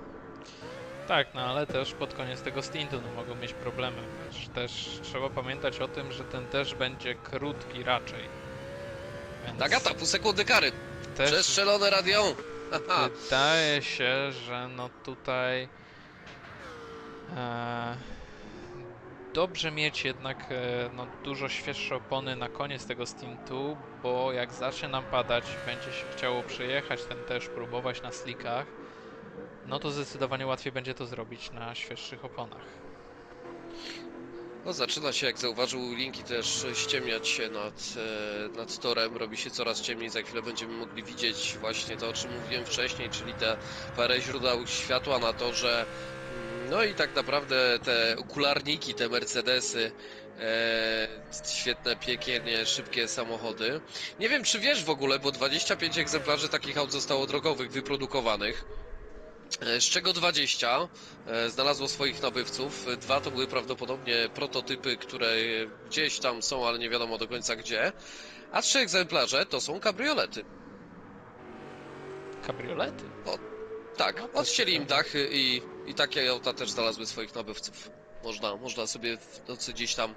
Tak, no ale też pod koniec tego stintu no, mogą mieć problemy. Też trzeba pamiętać o tym, że ten też będzie krótki raczej. Więc Nagata, pół sekundy kary. też Przestrzelone radio. Haha. wydaje się, że no tutaj e, dobrze mieć jednak no, dużo świeższe opony na koniec tego stintu, bo jak zacznie nam padać, będzie się chciało przejechać ten też, próbować na slickach, no to zdecydowanie łatwiej będzie to zrobić na świeższych oponach. No zaczyna się, jak zauważył Linki, też ściemniać się nad torem, robi się coraz ciemniej, za chwilę będziemy mogli widzieć właśnie to, o czym mówiłem wcześniej, czyli te parę źródeł światła na torze. No i tak naprawdę te okularniki, te Mercedesy, świetne, piekielnie szybkie samochody. Nie wiem, czy wiesz w ogóle, bo 25 egzemplarzy takich aut zostało drogowych wyprodukowanych, z czego 20 znalazło swoich nabywców. 2 to były prawdopodobnie prototypy, które gdzieś tam są, ale nie wiadomo do końca gdzie. A 3 egzemplarze to są kabriolety. Kabriolety? Tak, No to odcięli im ciekawe. dachy i takie auta też znalazły swoich nabywców. Można sobie w nocy gdzieś tam,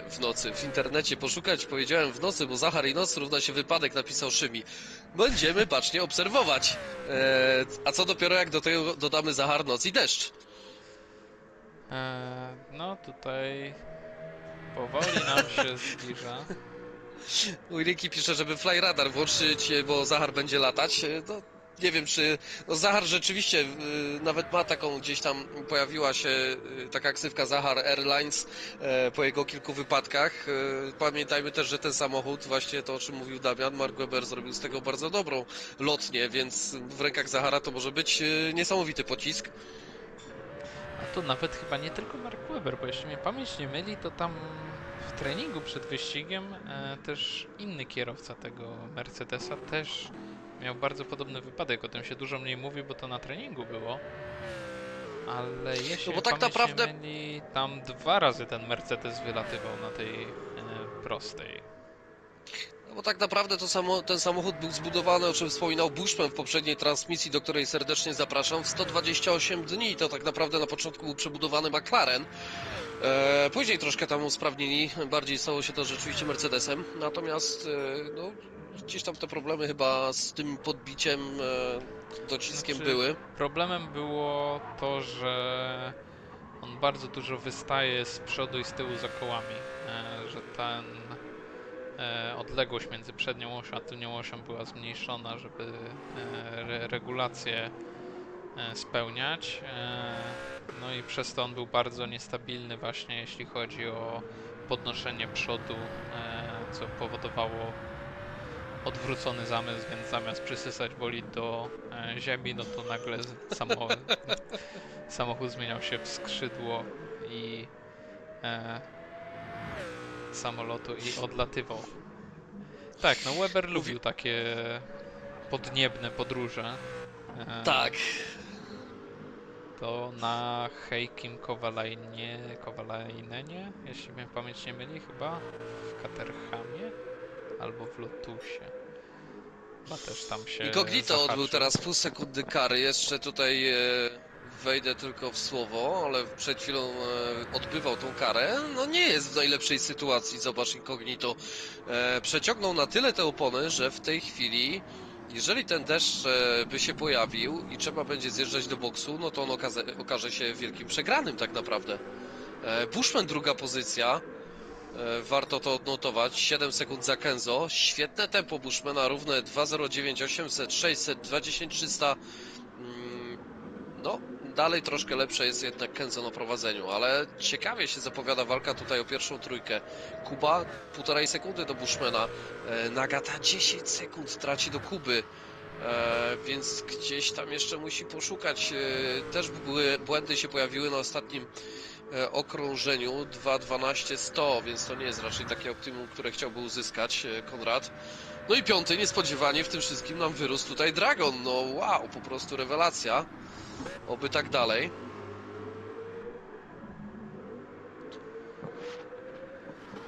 w nocy, w internecie poszukać. Powiedziałem w nocy, bo Zachar i noc równa się wypadek, napisał Szymi. Będziemy bacznie obserwować. A co dopiero jak do tego dodamy Zachar, noc i deszcz. No tutaj powoli nam się zbliża. Willinki pisze, żeby fly radar włączyć, bo Zachar będzie latać. No, nie wiem, czy... No, Zachar rzeczywiście nawet ma taką, gdzieś tam pojawiła się taka ksywka Zachar Airlines po jego kilku wypadkach. Pamiętajmy też, że ten samochód, właśnie to, o czym mówił Damian, Mark Webber zrobił z tego bardzo dobrą lotnię, więc w rękach Zachara to może być niesamowity pocisk. A to nawet chyba nie tylko Mark Webber, bo jeśli mnie pamięć nie myli, to tam w treningu przed wyścigiem też inny kierowca tego Mercedesa też miał bardzo podobny wypadek. O tym się dużo mniej mówi, bo to na treningu było. Ale jeśli No bo mnie tak pamięć naprawdę... nie myli, tam 2 razy ten Mercedes wylatywał na tej prostej. No bo tak naprawdę ten samochód był zbudowany, o czym wspominał Bushman w poprzedniej transmisji, do której serdecznie zapraszam, w 128 dni. To tak naprawdę na początku był przebudowany McLaren. Później troszkę tam usprawnili, bardziej stało się to rzeczywiście Mercedesem. Natomiast no, gdzieś tam te problemy chyba z tym podbiciem, dociskiem były. Problemem było to, że on bardzo dużo wystaje z przodu i z tyłu za kołami, że ten odległość między przednią osią a tylnią osią była zmniejszona, żeby regulacje spełniać. No i przez to on był bardzo niestabilny właśnie jeśli chodzi o podnoszenie przodu, co powodowało odwrócony zamysł, więc zamiast przysysać bolid do ziemi, no to nagle samochód zmieniał się w skrzydło i samolotu i odlatywał. Tak, no Weber lubił takie podniebne podróże. Tak. To na Heikim Kowalajnenie, jeśli mnie pamięć nie myli, chyba w Caterhamie albo w Lotusie. Chyba też tam się Incognito zahaczył. odbył teraz pół sekundy kary. Jeszcze tutaj wejdę tylko w słowo, ale przed chwilą odbywał tą karę. No nie jest w najlepszej sytuacji, zobacz, Incognito. Przeciągnął na tyle te opony, że w tej chwili, jeżeli ten deszcz by się pojawił i trzeba będzie zjeżdżać do boksu, no to on okaże się wielkim przegranym tak naprawdę. Bushman druga pozycja. Warto to odnotować. 7 sekund za Kenzo. Świetne tempo Bushmana, równe 2.09, 800, 600, 2.10, 300. No, dalej troszkę lepsze jest jednak Kenzo na prowadzeniu, ale ciekawie się zapowiada walka tutaj o pierwszą trójkę. Kuba 1,5 sekundy do Bushmana. Nagata 10 sekund traci do Kuby. Więc gdzieś tam jeszcze musi poszukać. Też błędy się pojawiły na ostatnim okrążeniu 2.12.100, więc to nie jest raczej takie optimum, które chciałby uzyskać Konrad. No i piąty, niespodziewanie w tym wszystkim nam wyrósł tutaj Dragon. No wow, po prostu rewelacja. Oby tak dalej.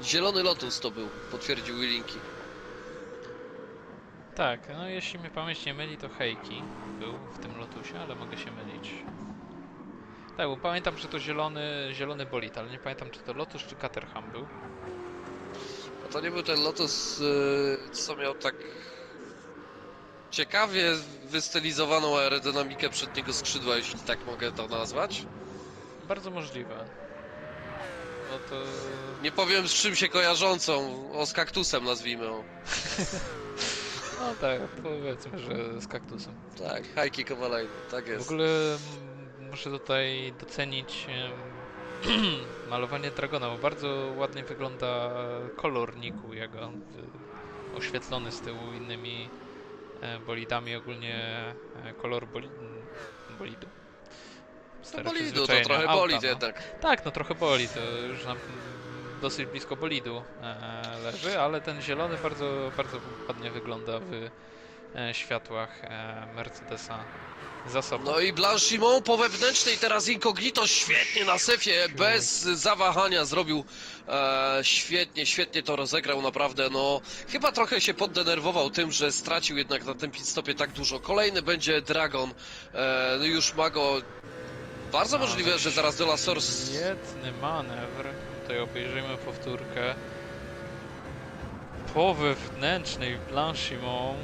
Zielony Lotus to był, potwierdził Willinki. Tak, no jeśli mnie pamięć nie myli, to Heiki był w tym Lotusie, ale mogę się mylić. Tak, bo pamiętam, że to zielony bolid, ale nie pamiętam, czy to Lotus, czy Caterham był. A to nie był ten Lotus, co miał tak ciekawie wystylizowaną aerodynamikę przedniego skrzydła, jeśli tak mogę to nazwać? Bardzo możliwe. No to... Nie powiem z czym się kojarzącą, z kaktusem nazwijmy ją. No tak, powiedzmy, że z kaktusem. Tak, Heiki Kowalajny, tak W jest. ogóle muszę tutaj docenić malowanie Dragona, bo bardzo ładnie wygląda kolor niku jego, oświetlony z tyłu innymi bolidami, ogólnie kolor bolidu. No Stare bolidu, to przyzwyczajenia trochę auta, bolid no. jednak. Tak, no trochę boli, to już dosyć blisko bolidu leży, ale ten zielony bardzo, bardzo ładnie wygląda w światłach Mercedesa za sobą. No i Blanchimont po wewnętrznej teraz Incognito świetnie na sefie, bez zawahania zrobił świetnie to rozegrał naprawdę, no chyba trochę się poddenerwował tym, że stracił jednak na tym pitstopie tak dużo. Kolejny będzie Dragon, no już ma go Bardzo możliwe, że zaraz Dola Source... Świetny manewr. Tutaj obejrzyjmy powtórkę. Po wewnętrznej Blanchimont.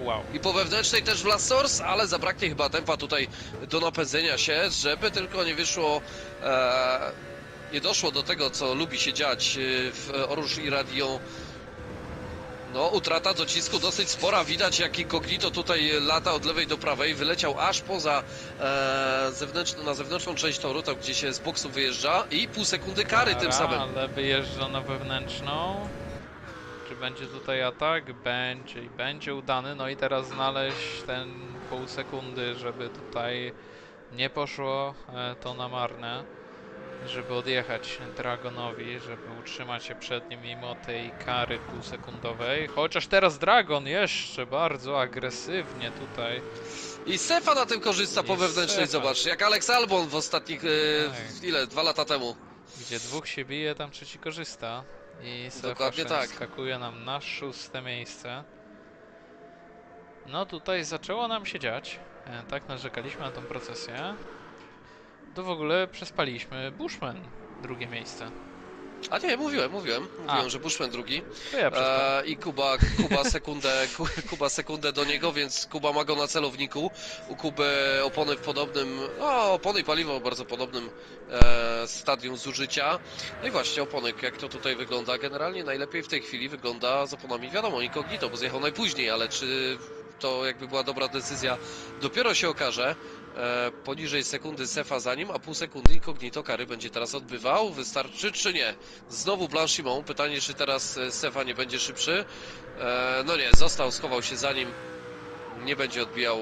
Wow. I po wewnętrznej też w La Source, ale zabraknie chyba tempa tutaj do napędzenia się, żeby tylko nie wyszło... nie doszło do tego, co lubi się dziać w Orange i Radio. No, utrata docisku dosyć spora, widać jak Incognito tutaj lata od lewej do prawej, wyleciał aż poza na zewnętrzną część toru, tam gdzie się z boksu wyjeżdża i pół sekundy kary tym samym. Ale wyjeżdża na wewnętrzną. Czy będzie tutaj atak? Będzie i będzie udany. No i teraz znaleźć ten pół sekundy, żeby tutaj nie poszło to na marne. Żeby odjechać Dragonowi, żeby utrzymać się przed nim mimo tej kary półsekundowej. Chociaż teraz Dragon jeszcze bardzo agresywnie tutaj. I Sefa na tym korzysta po wewnętrznej, Sefa. zobacz, jak Alex Albon w ostatnich, Tak. ile, 2 lata temu. Gdzie dwóch się bije, tam trzeci korzysta. I Dokładnie Sefa tak. skakuje nam na 6. miejsce. No tutaj zaczęło nam się dziać. Tak narzekaliśmy na tą procesję. To w ogóle przespaliśmy Bushman, drugie miejsce. A nie, mówiłem, że Bushman drugi. To ja przespałem. I Kuba sekundę do niego, więc Kuba ma go na celowniku. U Kuby opony w podobnym, opony i paliwo w bardzo podobnym stadium zużycia. No i właśnie opony, jak to tutaj wygląda, generalnie najlepiej w tej chwili wygląda z oponami, wiadomo, Incognito, bo zjechał najpóźniej, ale czy to jakby była dobra decyzja, dopiero się okaże. Poniżej sekundy Sefa za nim, a pół sekundy Incognito kary będzie teraz odbywał. Wystarczy czy nie? Znowu Blanchimont. Pytanie, czy teraz Sefa nie będzie szybszy? No nie, został, schował się za nim. Nie będzie odbijał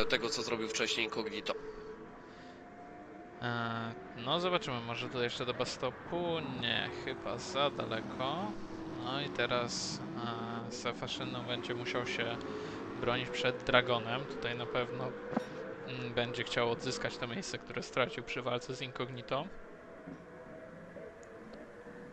tego, co zrobił wcześniej Incognito. No zobaczymy, może tutaj jeszcze do bastopu? Nie, chyba za daleko. No i teraz Sefa Szyną będzie musiał się bronić przed Dragonem. Tutaj na pewno będzie chciał odzyskać to miejsce, które stracił przy walce z Incognito.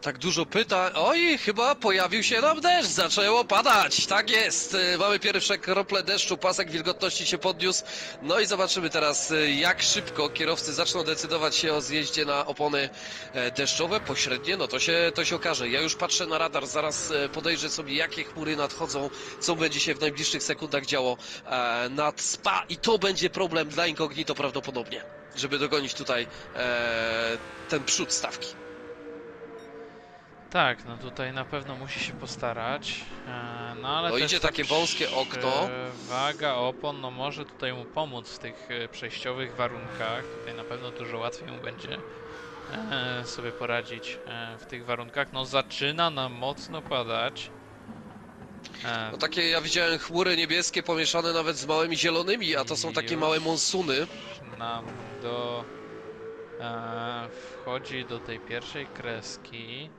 Tak dużo pytań. Oj, chyba pojawił się nam deszcz. Zaczęło padać. Tak jest. Mamy pierwsze krople deszczu. Pasek wilgotności się podniósł. No i zobaczymy teraz, jak szybko kierowcy zaczną decydować się o zjeździe na opony deszczowe, pośrednie. No to się okaże. Ja już patrzę na radar. Zaraz podejrzę sobie, jakie chmury nadchodzą, co będzie się w najbliższych sekundach działo nad Spa. I to będzie problem dla Incognito prawdopodobnie, żeby dogonić tutaj ten przód stawki. Tak, no tutaj na pewno musi się postarać, no ale też idzie ta takie wąskie okno. Waga opon, no może tutaj mu pomóc w tych przejściowych warunkach. Tutaj na pewno dużo łatwiej mu będzie sobie poradzić w tych warunkach. No zaczyna nam mocno padać. No takie ja widziałem chmury niebieskie pomieszane nawet z małymi zielonymi, a to są takie małe monsuny. Nam wchodzi do tej pierwszej kreski.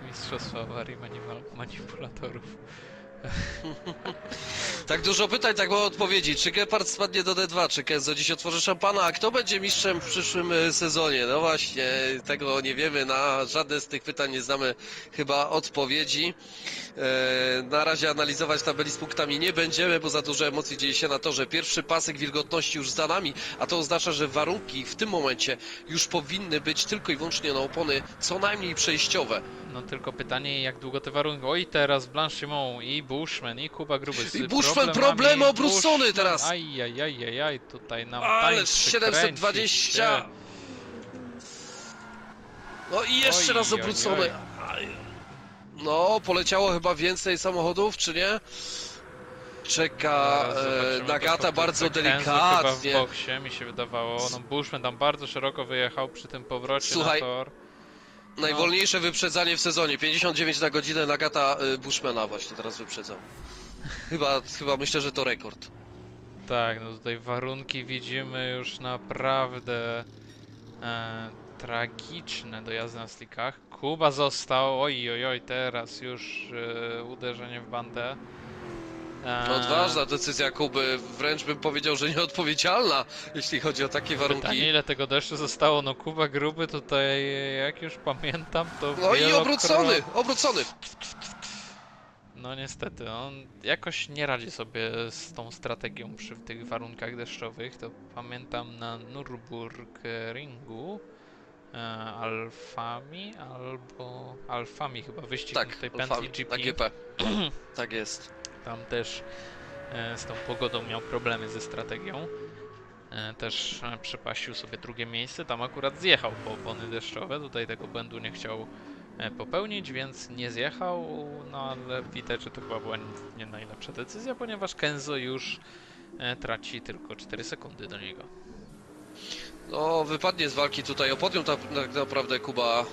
Mistrzostwo awarii manipulatorów. Tak dużo pytań, tak mało odpowiedzi. Czy Gepard spadnie do D2, czy Kenzo dziś otworzy szampana, a kto będzie mistrzem w przyszłym sezonie? No właśnie, tego nie wiemy, na żadne z tych pytań nie znamy chyba odpowiedzi. Na razie analizować tabeli z punktami nie będziemy, bo za dużo emocji dzieje się na torze. Pierwszy pasek wilgotności już za nami, a to oznacza, że warunki w tym momencie już powinny być tylko i wyłącznie na opony co najmniej przejściowe. No tylko pytanie, jak długo te warunki... Oj, teraz Blanchimont i Bushman i Kuba Gruby z I Bushman problemy obrócony teraz! Ajajajajaj, tutaj nam Ale tańczy, 720! kręci się. No i jeszcze Oj, raz oj, obrócony. oj. No, poleciało chyba więcej samochodów, czy nie? Czeka Zaraz zobaczymy Nagata to bardzo Kenzo chyba delikatnie. w boksie, mi się wydawało. No Bushman tam bardzo szeroko wyjechał przy tym powrocie Słuchaj, na tor. Najwolniejsze wyprzedzanie w sezonie, 59 na godzinę Nagata Bushmana właśnie teraz wyprzedzał. Chyba myślę, że to rekord. Tak, no tutaj warunki widzimy już naprawdę tragiczne do jazdy na slickach. Kuba został, oj, teraz już uderzenie w bandę. Odważna decyzja Kuby, wręcz bym powiedział, że nieodpowiedzialna, jeśli chodzi o takie warunki. Pytanie, ile tego deszczu zostało? No Kuba Gruby tutaj, jak już pamiętam, to No i wielokrotnie... obrócony! No niestety, on jakoś nie radzi sobie z tą strategią przy tych warunkach deszczowych. To pamiętam na Nürburgringu Alfami chyba, wyścig na Tak, tej pętli Alfami, GP. na GP. Tak jest. Tam też z tą pogodą miał problemy ze strategią. Też przepaścił sobie drugie miejsce. Tam akurat zjechał po opony deszczowe. Tutaj tego błędu nie chciał popełnić, więc nie zjechał. No ale widać, że to chyba była nie najlepsza decyzja, ponieważ Kenzo już traci tylko 4 sekundy do niego. No, wypadnie z walki tutaj o podium tak naprawdę Kuba,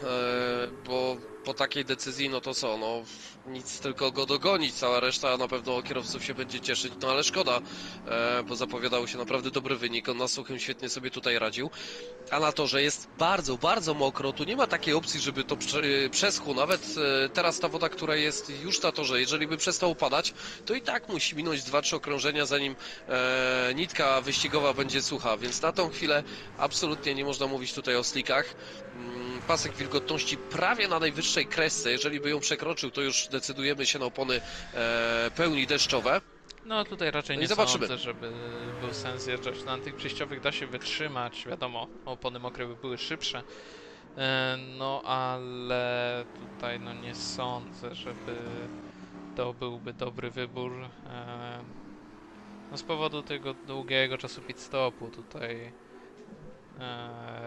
bo po takiej decyzji, no to co, no nic, tylko go dogonić, cała reszta na pewno kierowców się będzie cieszyć, no ale szkoda, bo zapowiadał się naprawdę dobry wynik, on na suchym świetnie sobie tutaj radził, a na to, że jest bardzo, bardzo mokro, tu nie ma takiej opcji, żeby to przeschło, nawet teraz ta woda, która jest już na torze, jeżeli by przestało padać, to i tak musi minąć 2-3 okrążenia, zanim nitka wyścigowa będzie sucha, więc na tą chwilę absolutnie nie można mówić tutaj o slickach. Pasek wilgotności prawie na najwyższej kresce, jeżeli by ją przekroczył, to już decydujemy się na opony pełni deszczowe. No tutaj raczej No i nie zobaczymy. sądzę, żeby był sens jeżdżać. Na tych przejściowych da się wytrzymać, wiadomo, opony mokre by były szybsze. No ale tutaj no nie sądzę, żeby to byłby dobry wybór. No z powodu tego długiego czasu pit stopu tutaj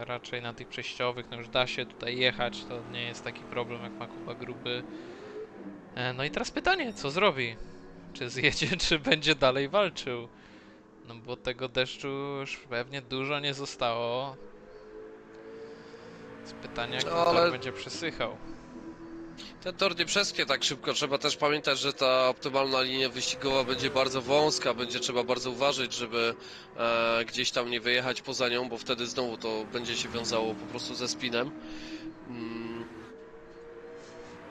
raczej na tych przejściowych no już da się tutaj jechać, to nie jest taki problem jak ma Kuba Gruby. No i teraz pytanie, co zrobi? Czy zjedzie, czy będzie dalej walczył? No bo tego deszczu już pewnie dużo nie zostało. Z pytania, jak No, ten tor ale będzie przesychał. ten tor nie przesknie tak szybko. Trzeba też pamiętać, że ta optymalna linia wyścigowa będzie bardzo wąska. Będzie trzeba bardzo uważać, żeby gdzieś tam nie wyjechać poza nią, bo wtedy znowu to będzie się wiązało po prostu ze spinem.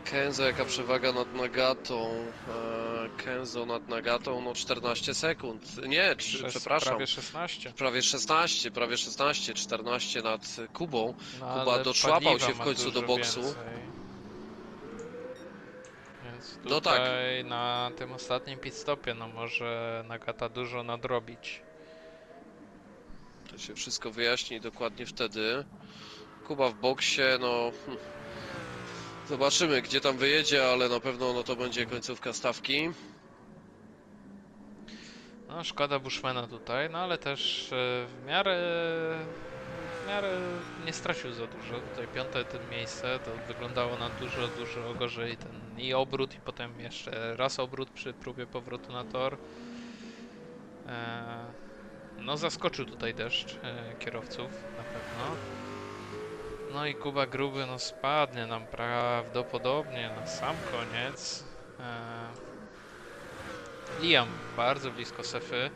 Kenzo, jaka przewaga nad Nagatą? Kenzo nad Nagatą, no 14 sekund. Nie, przepraszam. Prawie 16. Prawie 14 nad Kubą. No, Kuba ale doczłapał paliwa się w ma końcu do dużo boksu. więcej. Więc No tak. tutaj na tym ostatnim pit stopie, no może Nagata dużo nadrobić. To się wszystko wyjaśni dokładnie wtedy. Kuba w boksie, no... Zobaczymy, gdzie tam wyjedzie, ale na pewno no to będzie końcówka stawki. No szkoda Bushmana tutaj, no ale też w miarę nie stracił za dużo. Tutaj piąte tym miejsce, to wyglądało na dużo gorzej. Ten i obrót, i potem jeszcze raz obrót przy próbie powrotu na tor. No zaskoczył tutaj deszcz kierowców na pewno. No i Kuba Gruby no spadnie nam prawdopodobnie na sam koniec. Liam bardzo blisko Sefy.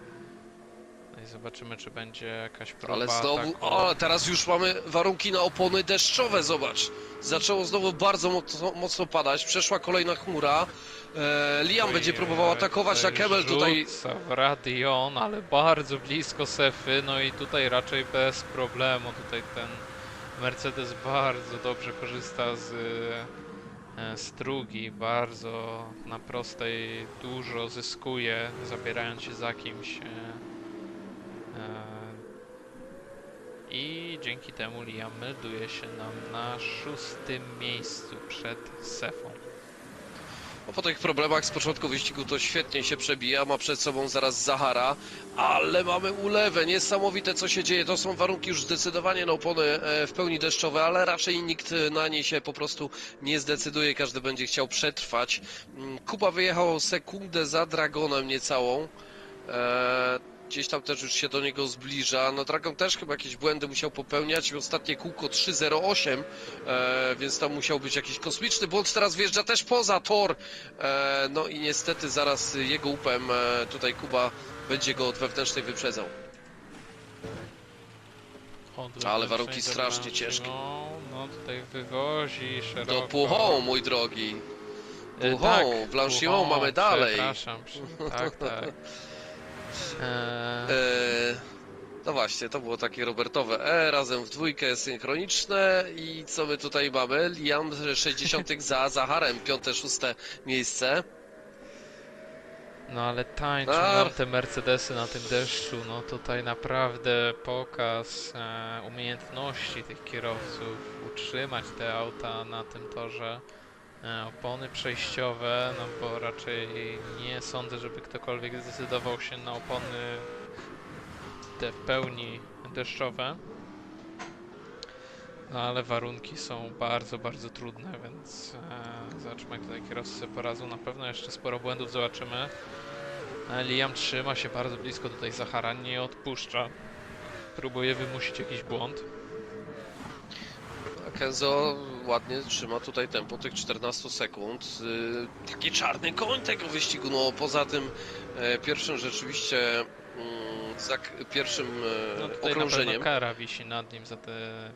No i zobaczymy, czy będzie jakaś próba Ale znowu, ataku. o, teraz już mamy warunki na opony deszczowe, zobacz. Zaczęło znowu bardzo mocno padać, przeszła kolejna chmura. Liam będzie próbował atakować, a Kemel tutaj... Rzuca w Radion, ale bardzo blisko Sefy, no i tutaj raczej bez problemu. Tutaj ten Mercedes bardzo dobrze korzysta z strugi, bardzo na prostej dużo zyskuje, zabierając się za kimś. I dzięki temu Liam melduje się nam na 6. miejscu przed Sefą. No, po tych problemach z początku wyścigu to świetnie się przebija, ma przed sobą zaraz Zahara, ale mamy ulewę, niesamowite co się dzieje, to są warunki już zdecydowanie na opony w pełni deszczowe, ale raczej nikt na nie się po prostu nie zdecyduje, każdy będzie chciał przetrwać. Kuba wyjechał sekundę za Dragonem niecałą. Gdzieś tam też już się do niego zbliża. No Dragon też chyba jakieś błędy musiał popełniać. Ostatnie kółko 3.08, więc tam musiał być jakiś kosmiczny błąd. Teraz wjeżdża też poza tor. No i niestety zaraz jego łupem tutaj Kuba będzie go od wewnętrznej wyprzedzał. Ale warunki strasznie ciężkie. No tutaj wywozi szeroko. Do Puchon, mój drogi. Puchon, w Blanchimont mamy dalej. Przepraszam, tak. No właśnie, to było takie Robertowe razem w dwójkę synchroniczne i co my tutaj mamy? Liam 60 za Zaharem, 5-6 miejsce. No ale tańczą nam te Mercedesy na tym deszczu, no tutaj naprawdę pokaz umiejętności tych kierowców, utrzymać te auta na tym torze. Opony przejściowe, no bo raczej nie sądzę, żeby ktokolwiek zdecydował się na opony te w pełni deszczowe. No ale warunki są bardzo, bardzo trudne, więc zobaczymy, jak tutaj kierowcy sobie poradzą. Na pewno jeszcze sporo błędów zobaczymy. Liam trzyma się bardzo blisko tutaj Zachara, nie odpuszcza. Próbuje wymusić jakiś błąd. Kenzo ładnie trzyma tutaj tempo tych 14 sekund. Taki czarny koń tego wyścigu, no poza tym pierwszym rzeczywiście pierwszym No tutaj okrążeniem. na pewno kara wisi nad nim za te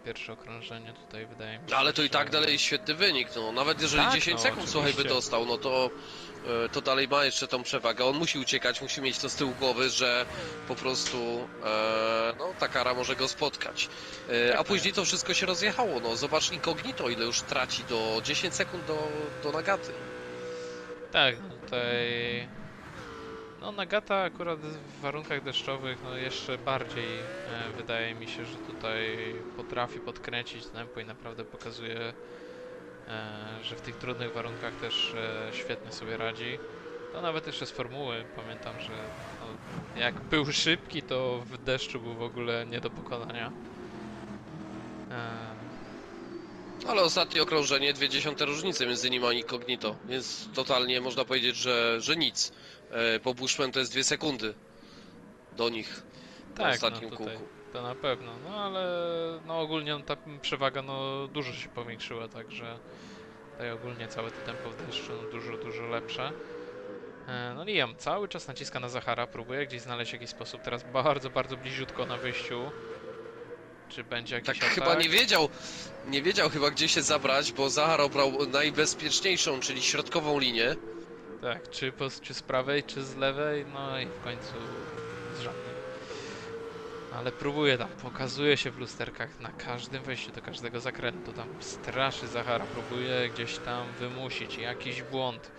pierwsze okrążenie, tutaj wydaje mi się. Ale to i że- tak dalej świetny wynik, no nawet jeżeli Tak, 10 no, sekund słuchaj by oczywiście. dostał, no to dalej ma jeszcze tą przewagę. On musi uciekać, musi mieć to z tyłu głowy, że po prostu no, ta kara może go spotkać. A później to wszystko się rozjechało. No zobacz Incognito, ile już traci, do 10 sekund do Nagaty. Tak, no tutaj... No Nagata akurat w warunkach deszczowych no jeszcze bardziej wydaje mi się, że tutaj potrafi podkręcić tempo i naprawdę pokazuje, że w tych trudnych warunkach też świetnie sobie radzi. To nawet jeszcze z formuły pamiętam, że no, jak był szybki, to w deszczu był w ogóle nie do pokonania. Ale ostatnie okrążenie, 0,2 różnicy między nim a Incognito, więc totalnie można powiedzieć, że nic. Po Bushman to jest 2 sekundy do nich na Tak, ostatnim no tutaj kółku. to na pewno, no ale no ogólnie ta przewaga no dużo się powiększyła, także tutaj ogólnie całe to tempo w deszczu no, dużo, dużo lepsze. No Liam cały czas naciska na Zachara, próbuje gdzieś znaleźć jakiś sposób, teraz bardzo, bardzo bliziutko na wyjściu. Czy będzie jakiś Tak atak? chyba nie wiedział chyba gdzie się zabrać, bo Zahar obrał najbezpieczniejszą, czyli środkową linię. Tak, czy z prawej, czy z lewej, no i w końcu z żadnej. Ale próbuje tam, pokazuje się w lusterkach na każdym wejściu do każdego zakrętu, tam straszy Zachara, próbuje gdzieś tam wymusić jakiś błąd.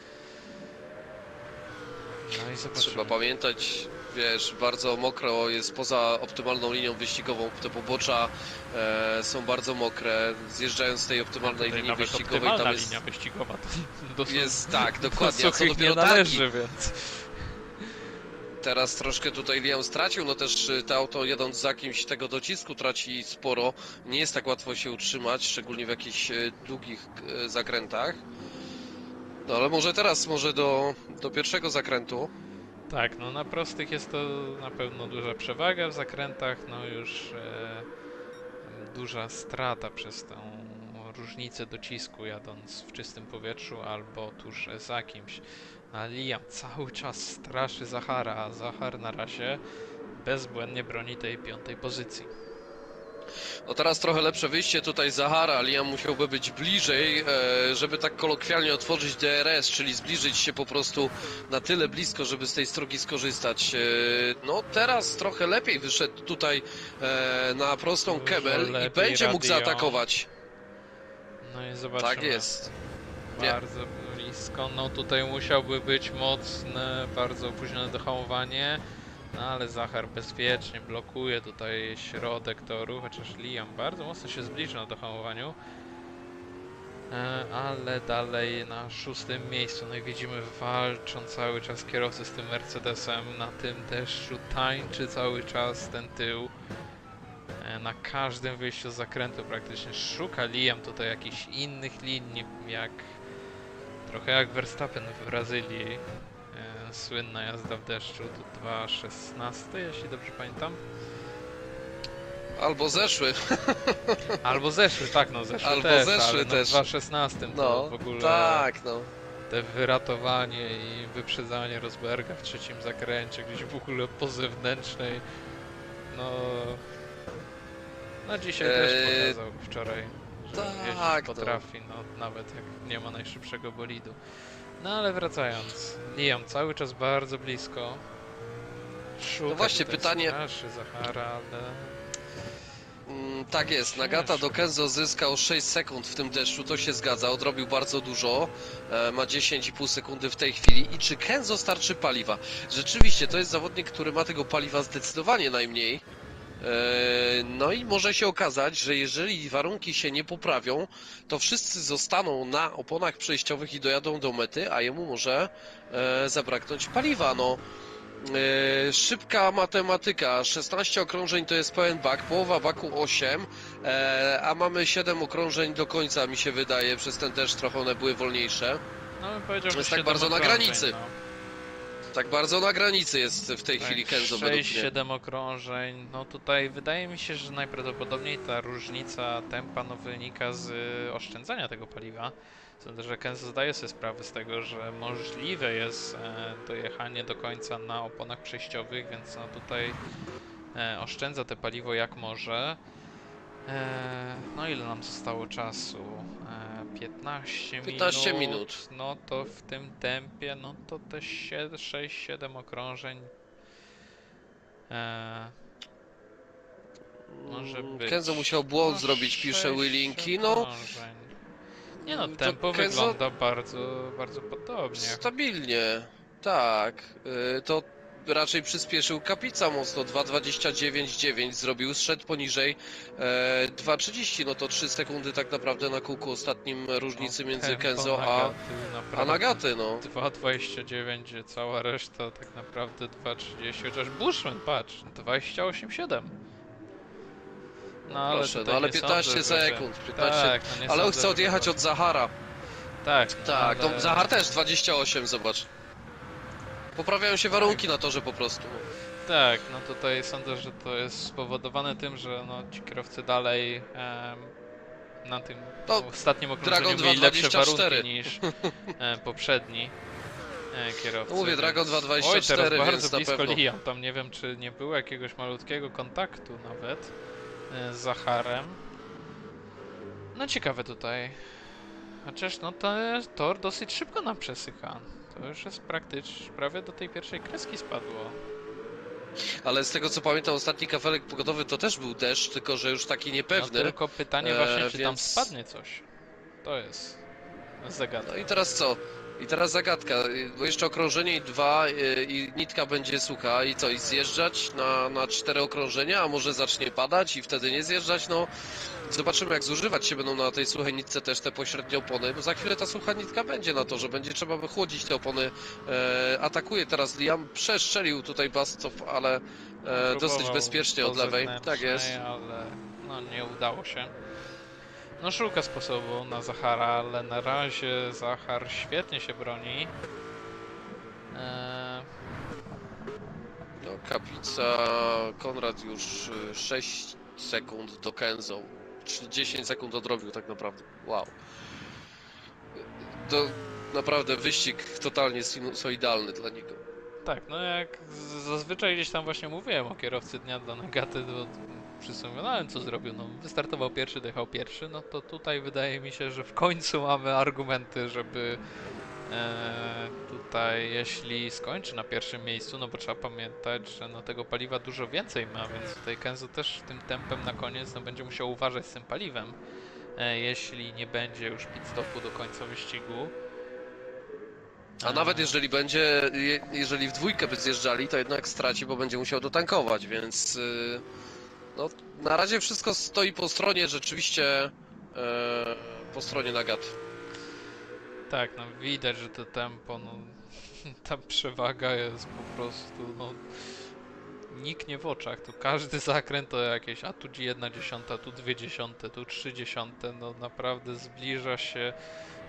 No i zobaczymy. Trzeba pamiętać, wiesz, bardzo mokro jest poza optymalną linią wyścigową, te pobocza są bardzo mokre, zjeżdżając z tej optymalnej Tutaj linii nawet wyścigowej, optymalna tam jest, linia wyścigowa to jest tak, do dokładnie, a co suchych nie dopiero należy, więc... Teraz troszkę tutaj Liam stracił, no też to auto jadąc za kimś tego docisku traci sporo, nie jest tak łatwo się utrzymać, szczególnie w jakichś długich zakrętach. No ale może teraz, może do pierwszego zakrętu. Tak, no na prostych jest to na pewno duża przewaga, w zakrętach no już duża strata przez tą różnicę docisku jadąc w czystym powietrzu albo tuż za kimś. A Liam cały czas straszy Zachara, a Zachar na razie bezbłędnie broni tej 5. pozycji. No teraz trochę lepsze wyjście tutaj Zahara, Liam musiałby być bliżej, żeby tak kolokwialnie otworzyć DRS, czyli zbliżyć się po prostu na tyle blisko, żeby z tej strugi skorzystać. No teraz trochę lepiej wyszedł tutaj na prostą Dużo Kebel i lepiej będzie mógł radio. zaatakować. No i zobaczymy. Tak jest. Nie. Bardzo blisko, no tutaj musiałby być mocne, bardzo opóźnione dohamowanie. No ale Zachar bezpiecznie blokuje tutaj środek toru, chociaż Liam bardzo mocno się zbliży na dohamowaniu. Ale dalej na 6. miejscu, no i widzimy walczą cały czas kierowcy z tym Mercedesem, na tym deszczu tańczy cały czas ten tył. Na każdym wyjściu z zakrętu praktycznie szuka Liam tutaj jakichś innych linii, trochę jak Verstappen w Brazylii. Słynna jazda w deszczu, to 2.16, jeśli dobrze pamiętam. Albo zeszły. Albo zeszły, tak no, zeszły Albo też, zeszły ale też. no w 2.16 to No, w ogóle tak, no. te wyratowanie i wyprzedzanie Rosberga w 3. zakręcie, gdzieś w ogóle po zewnętrznej, no dzisiaj też pokazał wczoraj, że Tak, jeździć potrafi, no nawet jak nie ma najszybszego bolidu. No ale wracając, Liam cały czas bardzo blisko. Szuka No właśnie, tutaj pytanie- straszy Zachara, ale Tak jest, Nagata do Kenzo zyskał 6 sekund w tym deszczu, to się zgadza, odrobił bardzo dużo, ma 10,5 sekundy w tej chwili. I czy Kenzo starczy paliwa? Rzeczywiście, to jest zawodnik, który ma tego paliwa zdecydowanie najmniej. No i może się okazać, że jeżeli warunki się nie poprawią, to wszyscy zostaną na oponach przejściowych i dojadą do mety, a jemu może zabraknąć paliwa. No, szybka matematyka, 16 okrążeń to jest pełen bak, połowa baku 8, a mamy 7 okrążeń do końca, mi się wydaje, przez ten deszcz trochę one były wolniejsze. No bym powiedział, że Jest tak 7 bardzo na okrążeń, granicy. no. Tak bardzo na granicy jest w tej Tak, chwili Kenzo według mnie. 6-7 okrążeń, no tutaj wydaje mi się, że najprawdopodobniej ta różnica tempa no wynika z oszczędzania tego paliwa. Sądzę, że Kenzo zdaje sobie sprawę z tego, że możliwe jest dojechanie do końca na oponach przejściowych, więc no tutaj oszczędza te paliwo jak może. No ile nam zostało czasu? 15 15 minut. No to w tym tempie, no to te 6-7 okrążeń może być. Kenzo musiał błąd No, zrobić, pisze 6 Willinki. No, okrążeń. Nie no, to tempo Kenzo wygląda bardzo, bardzo podobnie. stabilnie. Tak, to raczej przyspieszył Kapica mocno, 2:29,9 zrobił, zszedł poniżej 2:30, no to 3 sekundy tak naprawdę na kółku ostatnim różnicy No, między tempo Kenzo Nagaty a naprawdę Nagaty, no. 2,29, cała reszta tak naprawdę 2,30, chociaż Bushman, patrz, 28,7. No ale Proszę, tutaj no ale nie 15 sądzę, sekund, 15, Tak, no nie ale on sądzę, chce że odjechać to- od Zahara. Tak, Tak, ale... no Zahar też 28, zobacz. Poprawiają się warunki na torze po prostu. Tak, no tutaj sądzę, że to jest spowodowane tym, że no, ci kierowcy dalej na tym No, ostatnim okrążeniu Dragon mieli lepsze 2.24. warunki niż poprzedni kierowcy. No mówię, Dragon więc- 2.24, Oj, teraz bardzo więc na blisko pewno. Liam. Tam nie wiem, czy nie było jakiegoś malutkiego kontaktu nawet z Zacharem. No ciekawe tutaj. Chociaż no ten tor dosyć szybko nam przesycha. To już jest praktycznie prawie do tej pierwszej kreski spadło. Ale z tego co pamiętam, ostatni kafelek pogodowy to też był deszcz, tylko że już taki No niepewny. tylko pytanie właśnie, czy tam więc- spadnie coś. To jest zagadka. No i teraz co? I teraz zagadka, bo jeszcze okrążenie i 2 i nitka będzie sucha i co? I zjeżdżać na 4 okrążenia, a może zacznie padać i wtedy nie zjeżdżać? No zobaczymy, jak zużywać się będą na tej suchej nitce też te pośrednie opony, bo za chwilę ta sucha nitka będzie na to, że będzie trzeba wychłodzić te opony. Atakuje teraz Liam, przestrzelił tutaj Bastow, ale dosyć Próbował bezpiecznie po od lewej. zewnętrznej, Tak jest. ale no nie udało się. No szuka sposobu na Zachara, ale na razie Zachar świetnie się broni. No, Kapica, Konrad już 6 sekund do Kenzo. 10 sekund odrobił tak naprawdę. Wow. To naprawdę wyścig totalnie sinusoidalny dla niego. Tak, no jak zazwyczaj gdzieś tam właśnie mówiłem o kierowcy dnia dla Nagaty, to przysłuchiwałem co zrobił. No wystartował pierwszy, dojechał pierwszy, no to tutaj wydaje mi się, że w końcu mamy argumenty, żeby tutaj, jeśli skończy na pierwszym miejscu, no bo trzeba pamiętać, że no tego paliwa dużo więcej ma, więc tutaj Kenzo też tym tempem na koniec no będzie musiał uważać z tym paliwem, jeśli nie będzie już pit stopu do końca wyścigu. A nawet jeżeli będzie, jeżeli w dwójkę by zjeżdżali, to jednak straci, bo będzie musiał dotankować, więc no, na razie wszystko stoi po stronie rzeczywiście po stronie Nagaty. Tak, no widać, że to tempo, no ta przewaga jest po prostu, no niknie w oczach, to każdy zakręt to jakieś, a tu 1/10, tu 0,2, tu 0,3, no naprawdę zbliża się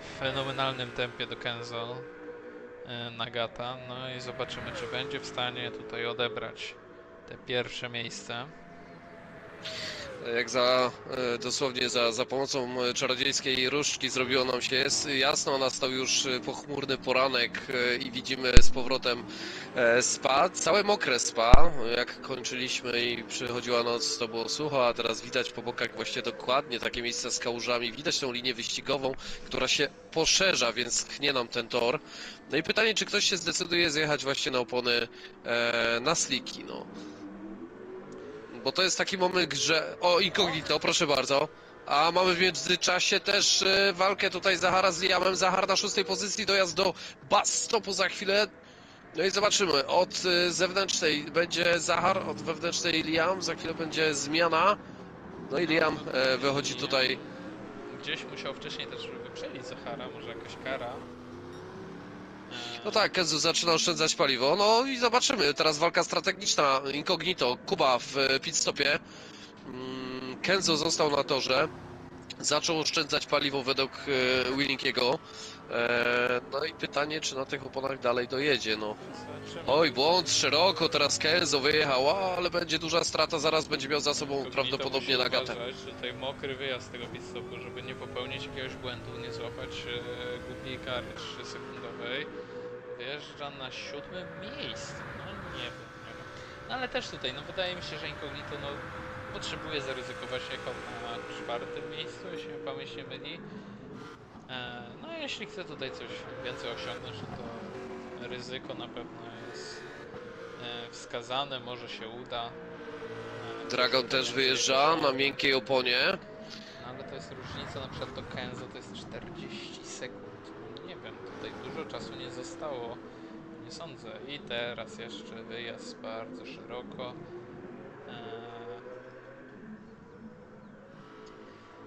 w fenomenalnym tempie do Kenzo Nagata, no i zobaczymy, czy będzie w stanie tutaj odebrać te pierwsze miejsce. Jak dosłownie za pomocą czarodziejskiej różdżki zrobiło nam się jasno, nastał już pochmurny poranek i widzimy z powrotem spa, całe mokre spa, jak kończyliśmy i przychodziła noc, to było sucho, a teraz widać po bokach właśnie dokładnie takie miejsca z kałużami, widać tą linię wyścigową, która się poszerza, więc tchnie nam ten tor. No i pytanie, czy ktoś się zdecyduje zjechać właśnie na opony na sliki, no. bo to jest taki moment, że... O, incognito, proszę bardzo. A mamy w międzyczasie też walkę tutaj Zahara z Liamem. Zahar na 6. pozycji, dojazd do bus stopu za chwilę. No i zobaczymy, od zewnętrznej będzie Zahar, od wewnętrznej Liam, za chwilę będzie zmiana. No i Liam wychodzi tutaj. Gdzieś musiał wcześniej też wyprzedzić Zahara, może jakaś kara. No tak, Kenzo zaczyna oszczędzać paliwo. No i zobaczymy, teraz walka strategiczna, incognito, Kuba w pit stopie. Kenzo został na torze. Zaczął oszczędzać paliwo według Willingiego. No i pytanie, czy na tych oponach dalej dojedzie, no. Oj, błąd, szeroko, teraz Kenzo wyjechał, ale będzie duża strata, zaraz będzie miał za sobą prawdopodobnie Nagatę. Tutaj mokry wyjazd z tego pit stopu, żeby nie popełnić jakiegoś błędu, nie złapać głupiej kary 3-sekundowej. Wyjeżdża na 7. miejscu, no nie wiem. No ale też tutaj, no wydaje mi się, że incognito, no potrzebuje zaryzykować, jechał na 4. miejscu, jeśli mi pamięć nie myli. No a jeśli chce tutaj coś więcej osiągnąć, no to ryzyko na pewno jest wskazane, może się uda. Dragon też wyjeżdża na miękkiej oponie. No ale to jest różnica, na przykład do Kenzo to jest 40 sekund. Nie wiem, tutaj dużo czasu nie zostało. Nie sądzę. I teraz jeszcze wyjazd bardzo szeroko.